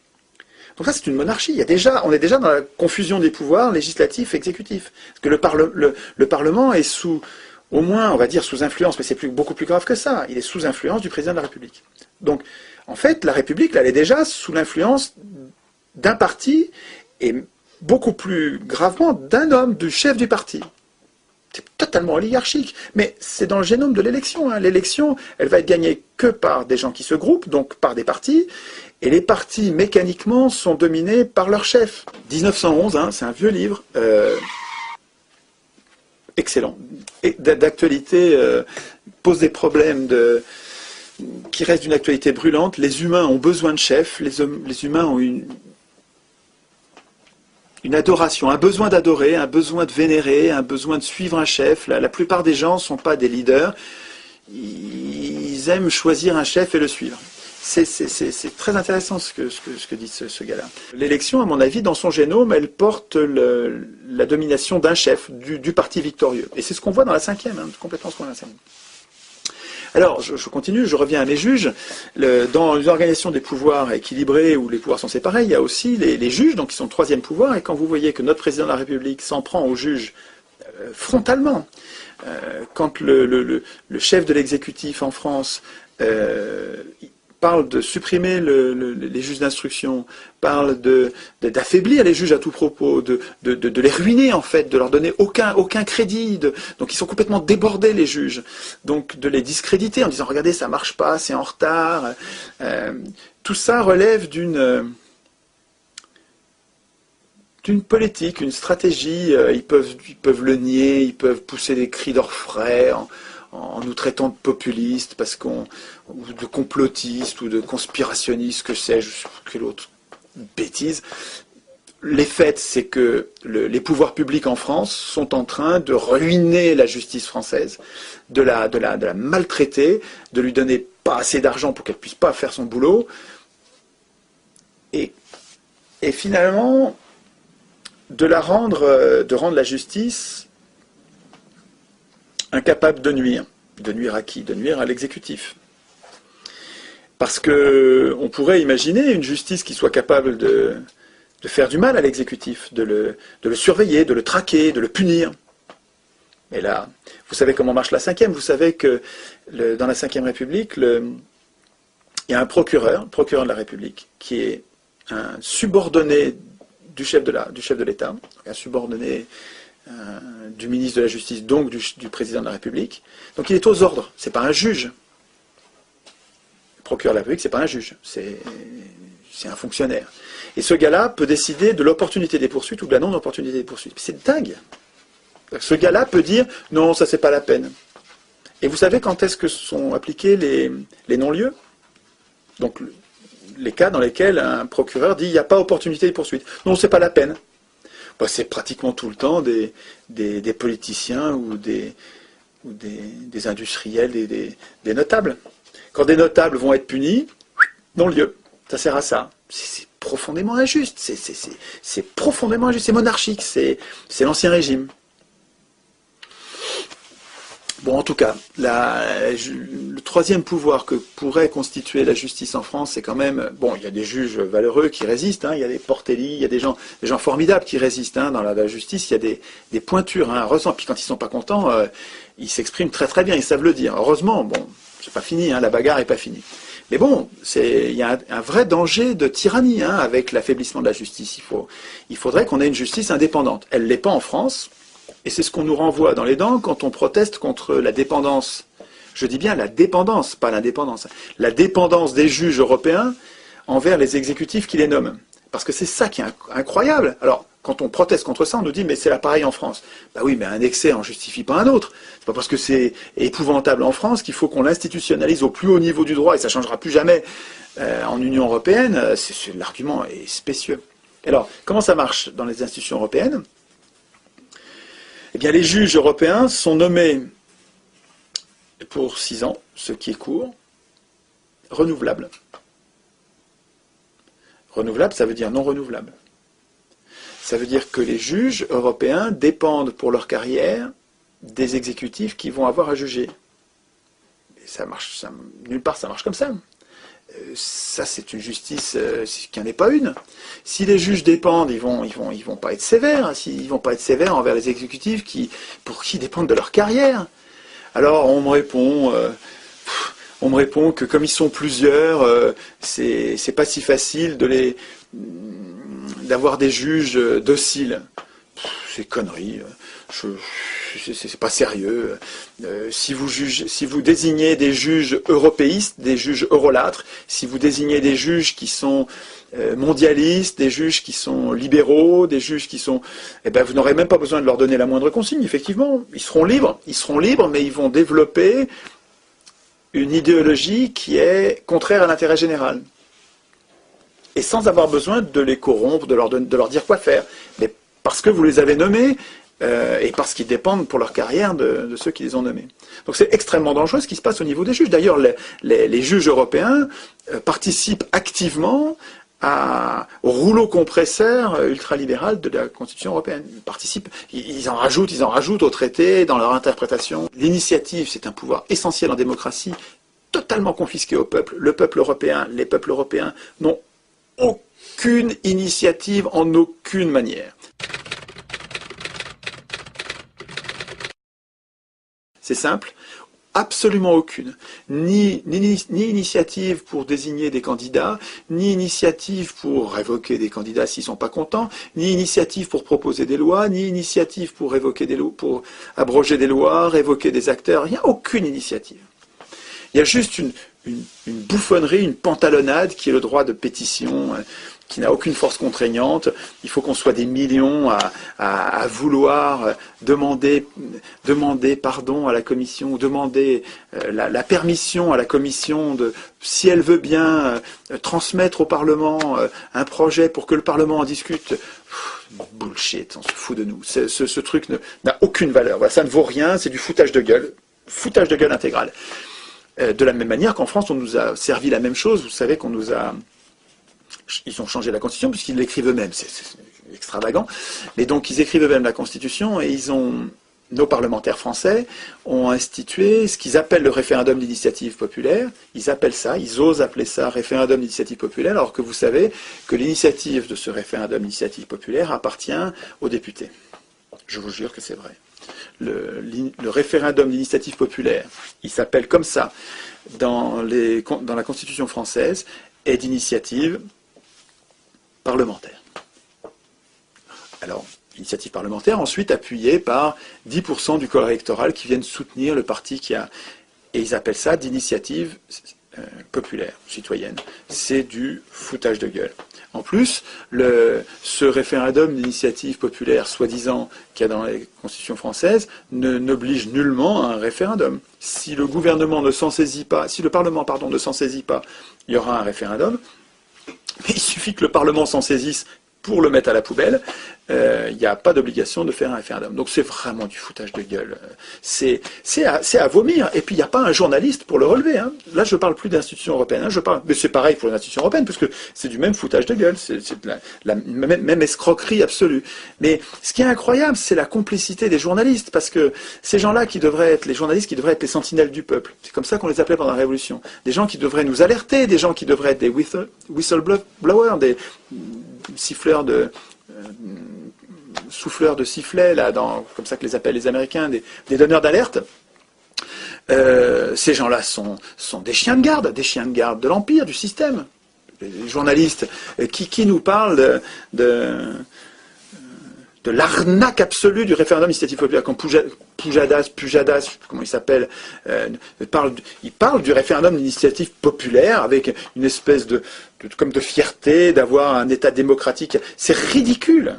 Donc ça, c'est une monarchie. On est déjà dans la confusion des pouvoirs législatifs et exécutifs. Parce que le Parlement est sous, au moins, on va dire sous influence, mais c'est beaucoup plus grave que ça. Il est sous influence du président de la République. Donc, en fait, la République, là, elle est déjà sous l'influence d'un parti et beaucoup plus gravement d'un homme, du chef du parti. C'est totalement oligarchique, mais c'est dans le génome de l'élection. Hein. L'élection, elle va être gagnée que par des gens qui se groupent, donc par des partis, et les partis, mécaniquement, sont dominés par leur chef. 1911, hein, c'est un vieux livre, excellent, d'actualité, pose des problèmes qui restent d'une actualité brûlante. Les humains ont besoin de chefs, les humains ont une adoration, un besoin d'adorer, un besoin de vénérer, un besoin de suivre un chef. La plupart des gens ne sont pas des leaders. Ils aiment choisir un chef et le suivre. C'est très intéressant ce que dit ce gars-là. L'élection, à mon avis, dans son génome, elle porte la domination d'un chef, du parti victorieux. Et c'est ce qu'on voit dans la 5e, hein, complètement ce qu'on voit dans la 5e. Alors, je continue, je reviens à mes juges. Dans une organisation des pouvoirs équilibrés où les pouvoirs sont séparés, il y a aussi les juges, donc qui sont le troisième pouvoir. Et quand vous voyez que notre président de la République s'en prend aux juges frontalement, quand le chef de l'exécutif en France parle de supprimer les juges d'instruction, parle d'affaiblir les juges à tout propos, de les ruiner en fait, de leur donner aucun crédit, donc ils sont complètement débordés les juges, donc de les discréditer en disant regardez ça marche pas, c'est en retard, tout ça relève d'une politique, une stratégie, ils peuvent le nier, ils peuvent pousser des cris d'orfraie en nous traitant de populistes, ou de complotistes, ou de conspirationnistes, que sais-je, quelle autre bêtise. Les faits, c'est que les pouvoirs publics en France sont en train de ruiner la justice française, de la maltraiter, de lui donner pas assez d'argent pour qu'elle puisse pas faire son boulot, et finalement de rendre la justice incapable de nuire. De nuire à qui? De nuire à l'exécutif. Parce qu'on pourrait imaginer une justice qui soit capable de faire du mal à l'exécutif, de le surveiller, de le traquer, de le punir. Mais là, vous savez comment marche la Ve, vous savez que dans la Ve République, il y a un procureur de la République, qui est un subordonné du chef de l'État, un subordonné du ministre de la Justice, donc du président de la République. Donc il est aux ordres, c'est pas un juge. Le procureur de la République, c'est pas un juge, c'est un fonctionnaire. Et ce gars-là peut décider de l'opportunité des poursuites ou de la non-opportunité des poursuites. C'est dingue. Ce gars-là peut dire non, ça c'est pas la peine. Et vous savez quand est-ce que sont appliqués les non-lieux? Donc les cas dans lesquels un procureur dit il n'y a pas opportunité de poursuite. Non, c'est pas la peine. Bah, c'est pratiquement tout le temps des politiciens ou des industriels, des notables. Quand des notables vont être punis, non-lieu. Ça sert à ça. C'est profondément injuste. C'est profondément injuste. C'est monarchique. C'est l'Ancien Régime. Bon, en tout cas, le troisième pouvoir que pourrait constituer la justice en France, c'est quand même... Bon, il y a des juges valeureux qui résistent, il y a des Portelli, il y a des gens formidables qui résistent. Dans la justice, il y a des pointures, heureusement. Puis quand ils ne sont pas contents, ils s'expriment très très bien, ils savent le dire. Heureusement, bon, c'est pas fini, la bagarre n'est pas finie. Mais bon, il y a un vrai danger de tyrannie avec l'affaiblissement de la justice. Il faudrait qu'on ait une justice indépendante. Elle ne l'est pas en France. Et c'est ce qu'on nous renvoie dans les dents quand on proteste contre la dépendance. Je dis bien la dépendance, pas l'indépendance. La dépendance des juges européens envers les exécutifs qui les nomment. Parce que c'est ça qui est incroyable. Alors, quand on proteste contre ça, on nous dit « mais c'est là pareil en France ». Bah oui, mais un excès en justifie pas un autre. C'est pas parce que c'est épouvantable en France qu'il faut qu'on l'institutionnalise au plus haut niveau du droit, et ça ne changera plus jamais en Union européenne. L'argument est spécieux. Alors, comment ça marche dans les institutions européennes ? Eh bien, les juges européens sont nommés pour 6 ans, ce qui est court, renouvelable. Renouvelable, ça veut dire non renouvelable. Ça veut dire que les juges européens dépendent pour leur carrière des exécutifs qui vont avoir à juger. Et ça marche, nulle part ça marche comme ça. Ça, c'est une justice qui n'en est pas une. Si les juges dépendent, ils vont pas être sévères. Ils vont pas être sévères envers les exécutifs pour qui dépendent de leur carrière. Alors, on me répond que comme ils sont plusieurs, c'est pas si facile d'avoir des juges dociles. C'est connerie. C'est pas sérieux. Si vous désignez des juges européistes, des juges eurolâtres, si vous désignez des juges qui sont mondialistes, des juges qui sont libéraux, des juges qui sont... Eh ben, vous n'aurez même pas besoin de leur donner la moindre consigne, effectivement. Ils seront libres, mais ils vont développer une idéologie qui est contraire à l'intérêt général. Et sans avoir besoin de les corrompre, de leur dire quoi faire. Mais parce que vous les avez nommés, et parce qu'ils dépendent pour leur carrière de ceux qui les ont nommés. Donc c'est extrêmement dangereux ce qui se passe au niveau des juges. D'ailleurs, les juges européens participent activement rouleau compresseur ultralibéral de la Constitution européenne. Ils participent, ils en rajoutent au traité, dans leur interprétation. L'initiative, c'est un pouvoir essentiel en démocratie, totalement confisqué au peuple. Le peuple européen, les peuples européens n'ont aucune initiative en aucune manière. C'est simple, absolument aucune. Ni initiative pour désigner des candidats, ni initiative pour révoquer des candidats s'ils ne sont pas contents, ni initiative pour proposer des lois, ni initiative pour révoquer des lois, pour abroger des lois, révoquer des acteurs. Il n'y a aucune initiative. Il y a juste une bouffonnerie, une pantalonnade qui est le droit de pétition, qui n'a aucune force contraignante. Il faut qu'on soit des millions à vouloir demander pardon à la Commission, ou demander la permission à la Commission de, si elle veut bien transmettre au Parlement un projet pour que le Parlement en discute. Bullshit, on se fout de nous. Ce truc n'a aucune valeur. Voilà, ça ne vaut rien, c'est du foutage de gueule intégral. De la même manière qu'en France, on nous a servi la même chose. Vous savez qu'on nous a... Ils ont changé la Constitution puisqu'ils l'écrivent eux-mêmes. C'est extravagant. Mais donc, ils écrivent eux-mêmes la Constitution et nos parlementaires français ont institué ce qu'ils appellent le référendum d'initiative populaire. Ils osent appeler ça référendum d'initiative populaire, alors que vous savez que l'initiative de ce référendum d'initiative populaire appartient aux députés. Je vous jure que c'est vrai. Le référendum d'initiative populaire, il s'appelle comme ça dans la Constitution française, est d'initiative parlementaire. Alors, initiative parlementaire, ensuite appuyée par 10% du corps électoral qui viennent soutenir le parti qui a... Et ils appellent ça d'initiative populaire, citoyenne. C'est du foutage de gueule. En plus, ce référendum d'initiative populaire, soi-disant, qu'il y a dans la Constitution française, n'oblige nullement à un référendum. Si le gouvernement ne s'en saisit pas, si le Parlement, ne s'en saisit pas, il y aura un référendum. Mais il suffit que le Parlement s'en saisisse pour le mettre à la poubelle. Il n'y a pas d'obligation de faire un référendum. Donc c'est vraiment du foutage de gueule. C'est à vomir. Et puis il n'y a pas un journaliste pour le relever. Hein. Là, je ne parle plus d'institutions européennes. Mais c'est pareil pour les institutions européennes, parce que c'est du même foutage de gueule. C'est la même escroquerie absolue. Mais ce qui est incroyable, c'est la complicité des journalistes, parce que ces gens-là qui devraient être les journalistes, qui devraient être les sentinelles du peuple. C'est comme ça qu'on les appelait pendant la Révolution. Des gens qui devraient nous alerter, des gens qui devraient être des whistleblowers, des siffleurs souffleurs de sifflets, là, comme ça que les appellent les Américains, des donneurs d'alerte. Ces gens-là sont des chiens de garde de l'Empire, du système. Les journalistes qui nous parlent de l'arnaque absolue du référendum d'initiative populaire, quand Pujadas, comment il s'appelle, il parle du référendum d'initiative populaire avec une espèce comme de fierté d'avoir un État démocratique. C'est ridicule.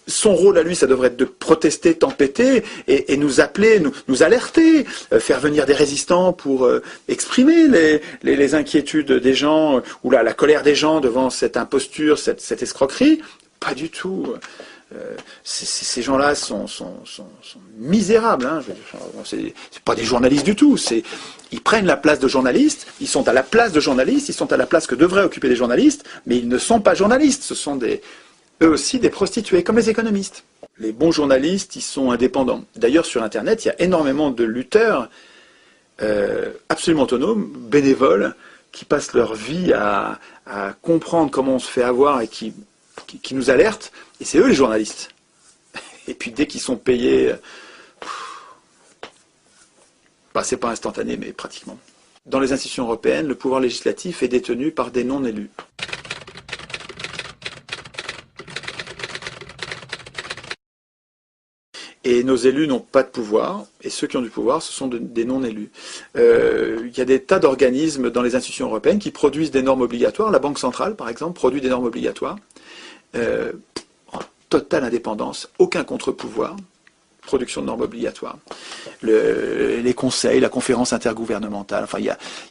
Son rôle à lui, ça devrait être de protester, tempêter et nous appeler, nous alerter, faire venir des résistants pour exprimer les inquiétudes des gens ou la colère des gens devant cette imposture, cette escroquerie. Pas du tout. Ces gens-là sont misérables. Hein. C'est pas des journalistes du tout. Ils prennent la place de journalistes, ils sont à la place de journalistes, ils sont à la place que devraient occuper les journalistes, mais ils ne sont pas journalistes. Ce sont eux aussi des prostituées, comme les économistes. Les bons journalistes, ils sont indépendants. D'ailleurs, sur Internet, il y a énormément de lutteurs absolument autonomes, bénévoles, qui passent leur vie à comprendre comment on se fait avoir et qui nous alertent, et c'est eux les journalistes. Et puis dès qu'ils sont payés, c'est pas instantané, mais pratiquement. Dans les institutions européennes, le pouvoir législatif est détenu par des non-élus. Et nos élus n'ont pas de pouvoir, et ceux qui ont du pouvoir, ce sont des non-élus. Il y a des tas d'organismes dans les institutions européennes qui produisent des normes obligatoires. La Banque centrale, par exemple, produit des normes obligatoires. En totale indépendance, aucun contre-pouvoir, production de normes obligatoires. Les conseils, la conférence intergouvernementale, enfin il y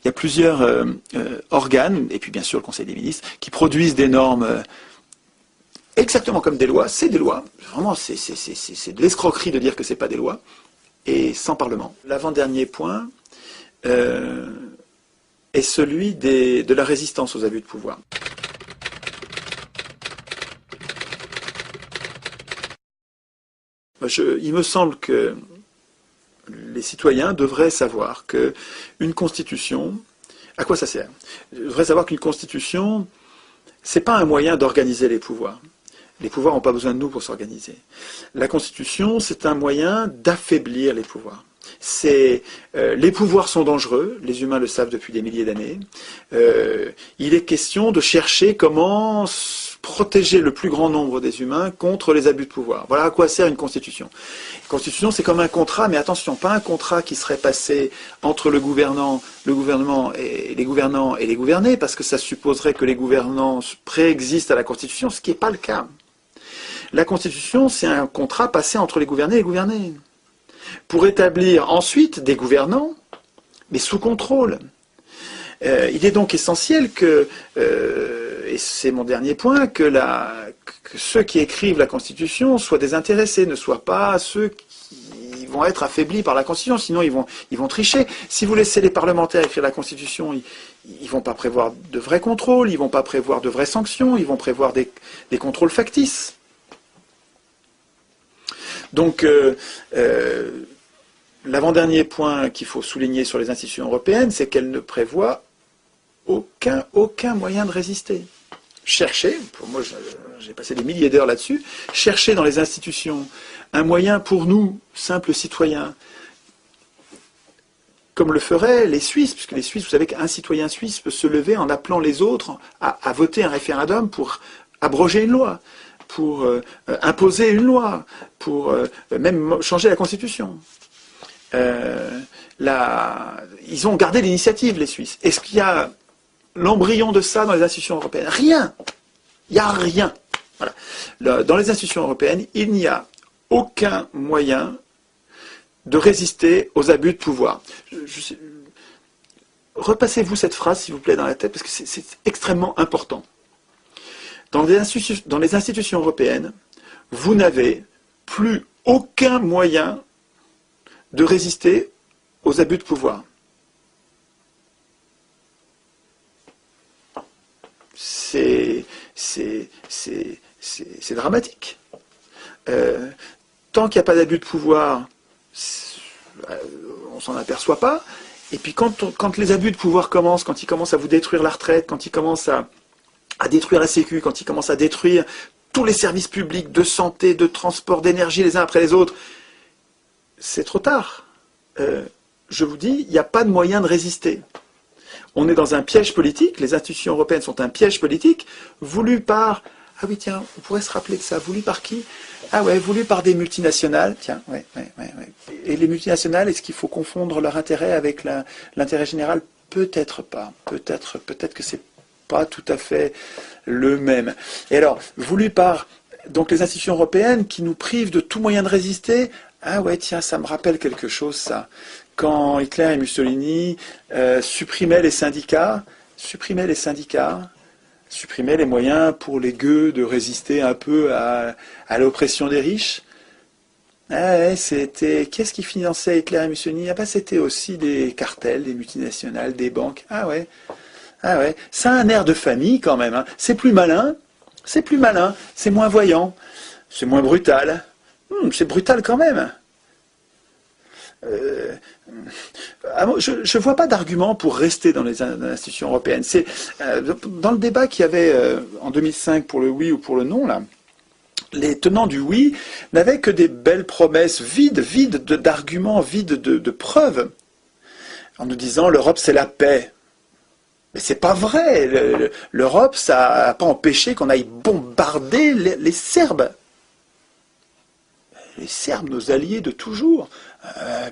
a plusieurs organes, et puis bien sûr le Conseil des ministres, qui produisent des normes exactement comme des lois. C'est des lois, vraiment c'est de l'escroquerie de dire que c'est pas des lois, et sans Parlement. L'avant-dernier point est celui de la résistance aux abus de pouvoir. Il me semble que les citoyens devraient savoir qu'une constitution, à quoi ça sert? Ils devraient savoir qu'une constitution, c'est pas un moyen d'organiser les pouvoirs. Les pouvoirs n'ont pas besoin de nous pour s'organiser. La constitution, c'est un moyen d'affaiblir les pouvoirs. Les pouvoirs sont dangereux, les humains le savent depuis des milliers d'années. Il est question de chercher comment protéger le plus grand nombre des humains contre les abus de pouvoir. Voilà à quoi sert une constitution. Une constitution, c'est comme un contrat, mais attention, pas un contrat qui serait passé entre le gouvernement et les gouvernants et les gouvernés, parce que ça supposerait que les gouvernants préexistent à la constitution, ce qui n'est pas le cas. La constitution, c'est un contrat passé entre les gouvernés et les gouvernés, pour établir ensuite des gouvernants, mais sous contrôle. Il est donc essentiel que, et c'est mon dernier point, que ceux qui écrivent la Constitution soient désintéressés, ne soient pas ceux qui vont être affaiblis par la Constitution, sinon ils vont tricher. Si vous laissez les parlementaires écrire la Constitution, ils ne vont pas prévoir de vrais contrôles, ils ne vont pas prévoir de vraies sanctions, ils vont prévoir des contrôles factices. Donc, l'avant-dernier point qu'il faut souligner sur les institutions européennes, c'est qu'elles ne prévoient aucun moyen de résister. Cherchez, pour moi j'ai passé des milliers d'heures là-dessus, chercher dans les institutions un moyen pour nous, simples citoyens, comme le feraient les Suisses, puisque les Suisses, vous savez qu'un citoyen suisse peut se lever en appelant les autres à voter un référendum pour abroger une loi, pour imposer une loi, pour même changer la Constitution. Ils ont gardé l'initiative, les Suisses. Est-ce qu'il y a l'embryon de ça dans les institutions européennes? Rien. Il n'y a rien. Voilà. Dans les institutions européennes, il n'y a aucun moyen de résister aux abus de pouvoir. Repassez-vous cette phrase, s'il vous plaît, dans la tête, parce que c'est extrêmement important. Dans les institutions européennes, vous n'avez plus aucun moyen de résister aux abus de pouvoir. C'est dramatique. Tant qu'il n'y a pas d'abus de pouvoir, on ne s'en aperçoit pas. Et puis quand les abus de pouvoir commencent, quand ils commencent à vous détruire la retraite, quand ils commencent à détruire la Sécu, quand ils commencent à détruire tous les services publics de santé, de transport, d'énergie les uns après les autres, c'est trop tard. Je vous dis, il n'y a pas de moyen de résister. On est dans un piège politique, les institutions européennes sont un piège politique, voulu par... Ah oui, tiens, on pourrait se rappeler de ça. Voulu par qui? Ah ouais, voulu par des multinationales. Tiens, ouais. Et les multinationales, est-ce qu'il faut confondre leur intérêt avec l'intérêt général? Peut-être pas. Peut-être que c'est pas tout à fait le même. Et alors, voulu par donc les institutions européennes qui nous privent de tout moyen de résister. Ah ouais, tiens, ça me rappelle quelque chose, ça. Quand Hitler et Mussolini supprimaient les syndicats, supprimaient les moyens pour les gueux de résister un peu à l'oppression des riches. Ah ouais, c'était... Qu'est-ce qui finançait Hitler et Mussolini? Ah bah c'était aussi des cartels, des multinationales, des banques. Ah ouais. Ça a un air de famille quand même. Hein. C'est plus malin, c'est moins voyant, c'est moins brutal. C'est brutal quand même. Je ne vois pas d'argument pour rester dans les institutions européennes. Dans le débat qu'il y avait en 2005 pour le oui ou pour le non, là, les tenants du oui n'avaient que des belles promesses vides d'arguments, vides de preuves, en nous disant l'Europe c'est la paix. Mais c'est pas vrai. L'Europe, ça n'a pas empêché qu'on aille bombarder les Serbes. Les Serbes, nos alliés de toujours,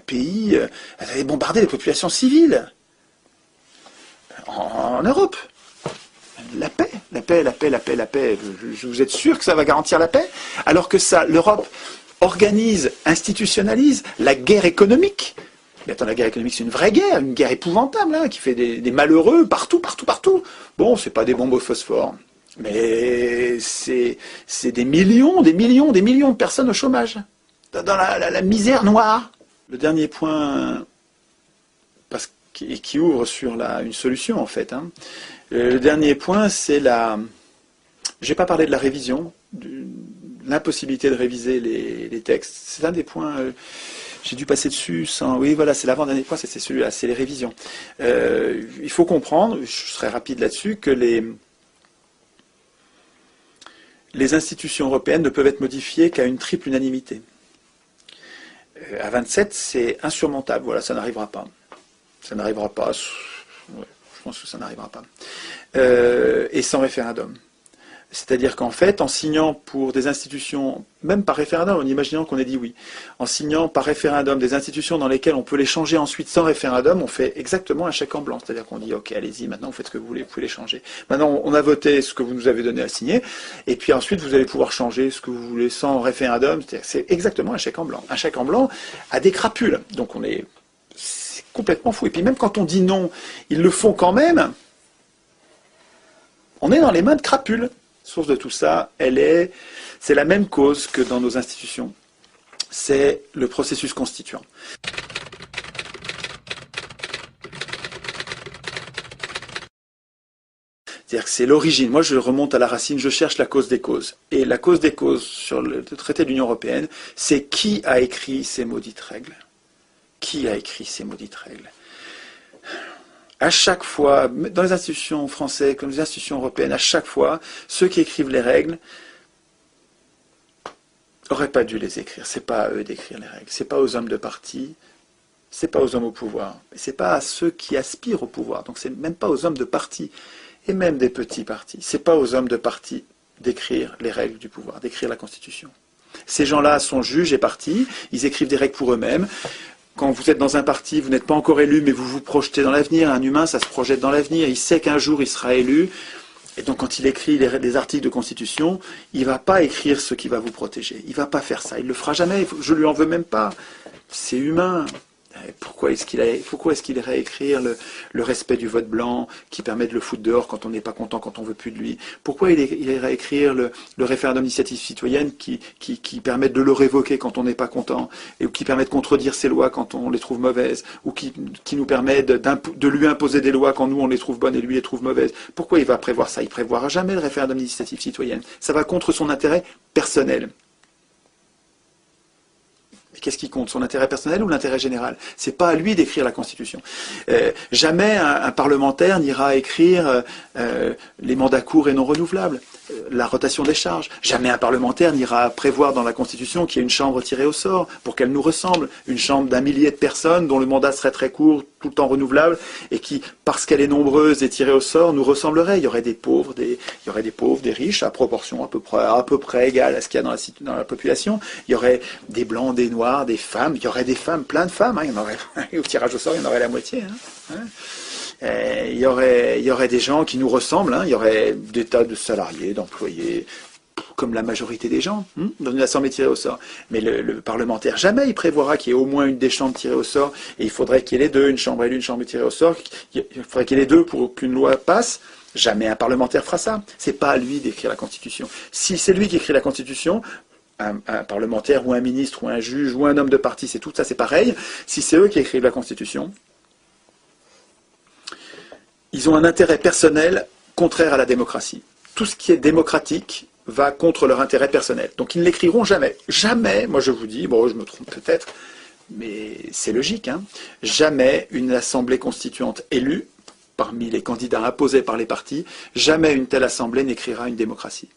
pays, avaient bombardé les populations civiles en Europe. La paix. Vous êtes sûr que ça va garantir la paix? Alors que ça, l'Europe organise, institutionnalise la guerre économique. Mais attends, la guerre économique, c'est une vraie guerre, une guerre épouvantable, hein, qui fait des malheureux partout. Bon, c'est pas des bombes au phosphore, mais c'est des millions de personnes au chômage, dans la misère noire. Le dernier point, qui ouvre sur une solution, en fait. Hein. Le dernier point, c'est j'ai pas parlé de la révision l'impossibilité de réviser les textes. C'est un des points, j'ai dû passer dessus sans... Oui, voilà, c'est l'avant-dernier point, c'est celui-là, c'est les révisions. Il faut comprendre, je serai rapide là-dessus, que les institutions européennes ne peuvent être modifiées qu'à une triple unanimité. À 27, c'est insurmontable, voilà, ça n'arrivera pas. Ça n'arrivera pas, ouais, je pense que ça n'arrivera pas. Et sans référendum. C'est-à-dire qu'en fait, en signant pour des institutions, même par référendum, en imaginant qu'on ait dit oui, en signant par référendum des institutions dans lesquelles on peut les changer ensuite sans référendum, on fait exactement un chèque en blanc. C'est-à-dire qu'on dit, ok, allez-y, maintenant vous faites ce que vous voulez, vous pouvez les changer. Maintenant, on a voté ce que vous nous avez donné à signer, et puis ensuite vous allez pouvoir changer ce que vous voulez sans référendum. C'est exactement un chèque en blanc. Un chèque en blanc a des crapules. Donc c'est complètement fou. Et puis même quand on dit non, ils le font quand même. On est dans les mains de crapules. Source de tout ça, c'est la même cause que dans nos institutions. C'est le processus constituant. C'est-à-dire que c'est l'origine. Moi, je remonte à la racine, je cherche la cause des causes. Et la cause des causes sur le traité de l'Union européenne, c'est qui a écrit ces maudites règles. Qui a écrit ces maudites règles? À chaque fois, dans les institutions françaises comme les institutions européennes, à chaque fois, ceux qui écrivent les règles n'auraient pas dû les écrire. C'est pas à eux d'écrire les règles. C'est pas aux hommes de parti. C'est pas aux hommes au pouvoir. C'est pas à ceux qui aspirent au pouvoir. Donc c'est même pas aux hommes de parti et même des petits partis. C'est pas aux hommes de parti d'écrire les règles du pouvoir, d'écrire la Constitution. Ces gens-là sont juges et partis. Ils écrivent des règles pour eux-mêmes. Quand vous êtes dans un parti, vous n'êtes pas encore élu, mais vous vous projetez dans l'avenir. Un humain, ça se projette dans l'avenir. Il sait qu'un jour, il sera élu. Et donc, quand il écrit des articles de Constitution, il ne va pas écrire ce qui va vous protéger. Il ne va pas faire ça. Il ne le fera jamais. Je ne lui en veux même pas. C'est humain. Pourquoi est-ce qu'il irait écrire le respect du vote blanc qui permet de le foutre dehors quand on n'est pas content, quand on ne veut plus de lui? Pourquoi il irait écrire le référendum d'initiative citoyenne qui permet de le révoquer quand on n'est pas content et qui permet de contredire ses lois quand on les trouve mauvaises ou qui nous permet de lui imposer des lois quand nous on les trouve bonnes et lui les trouve mauvaises? Pourquoi il va prévoir ça? Il ne prévoira jamais le référendum d'initiative citoyenne. Ça va contre son intérêt personnel. Qu'est-ce qui compte? Son intérêt personnel ou l'intérêt général? C'est pas à lui d'écrire la Constitution. Jamais un parlementaire n'ira écrire les mandats courts et non renouvelables, la rotation des charges. Jamais un parlementaire n'ira prévoir dans la Constitution qu'il y ait une chambre tirée au sort pour qu'elle nous ressemble. Une chambre d'1 millier de personnes dont le mandat serait très court, tout le temps renouvelable, et qui, parce qu'elle est nombreuse et tirée au sort, nous ressemblerait. Il y aurait des pauvres, des riches, à proportion à peu près égale à ce qu'il y a dans la population. Il y aurait des blancs, des noirs, des femmes, il y aurait des femmes, plein de femmes, hein, il y en aurait, au tirage au sort, il y en aurait la moitié. Il y aurait des gens qui nous ressemblent, il y aurait des tas de salariés, d'employés, comme la majorité des gens, dans une assemblée tirée au sort. Mais le parlementaire, jamais il prévoira qu'il y ait au moins une des chambres tirées au sort, et il faudrait qu'il y ait les deux, une chambre élue, une chambre tirée au sort, il faudrait qu'il y ait les deux pour qu'une loi passe. Jamais un parlementaire fera ça. C'est pas à lui d'écrire la Constitution. Si c'est lui qui écrit la Constitution, un parlementaire ou un ministre ou un juge ou un homme de parti, c'est tout ça, c'est pareil. Si c'est eux qui écrivent la Constitution, ils ont un intérêt personnel contraire à la démocratie. Tout ce qui est démocratique va contre leur intérêt personnel. Donc ils ne l'écriront jamais. Jamais, moi je vous dis, bon je me trompe peut-être, mais c'est logique, jamais une assemblée constituante élue, parmi les candidats imposés par les partis, jamais une telle assemblée n'écrira une démocratie.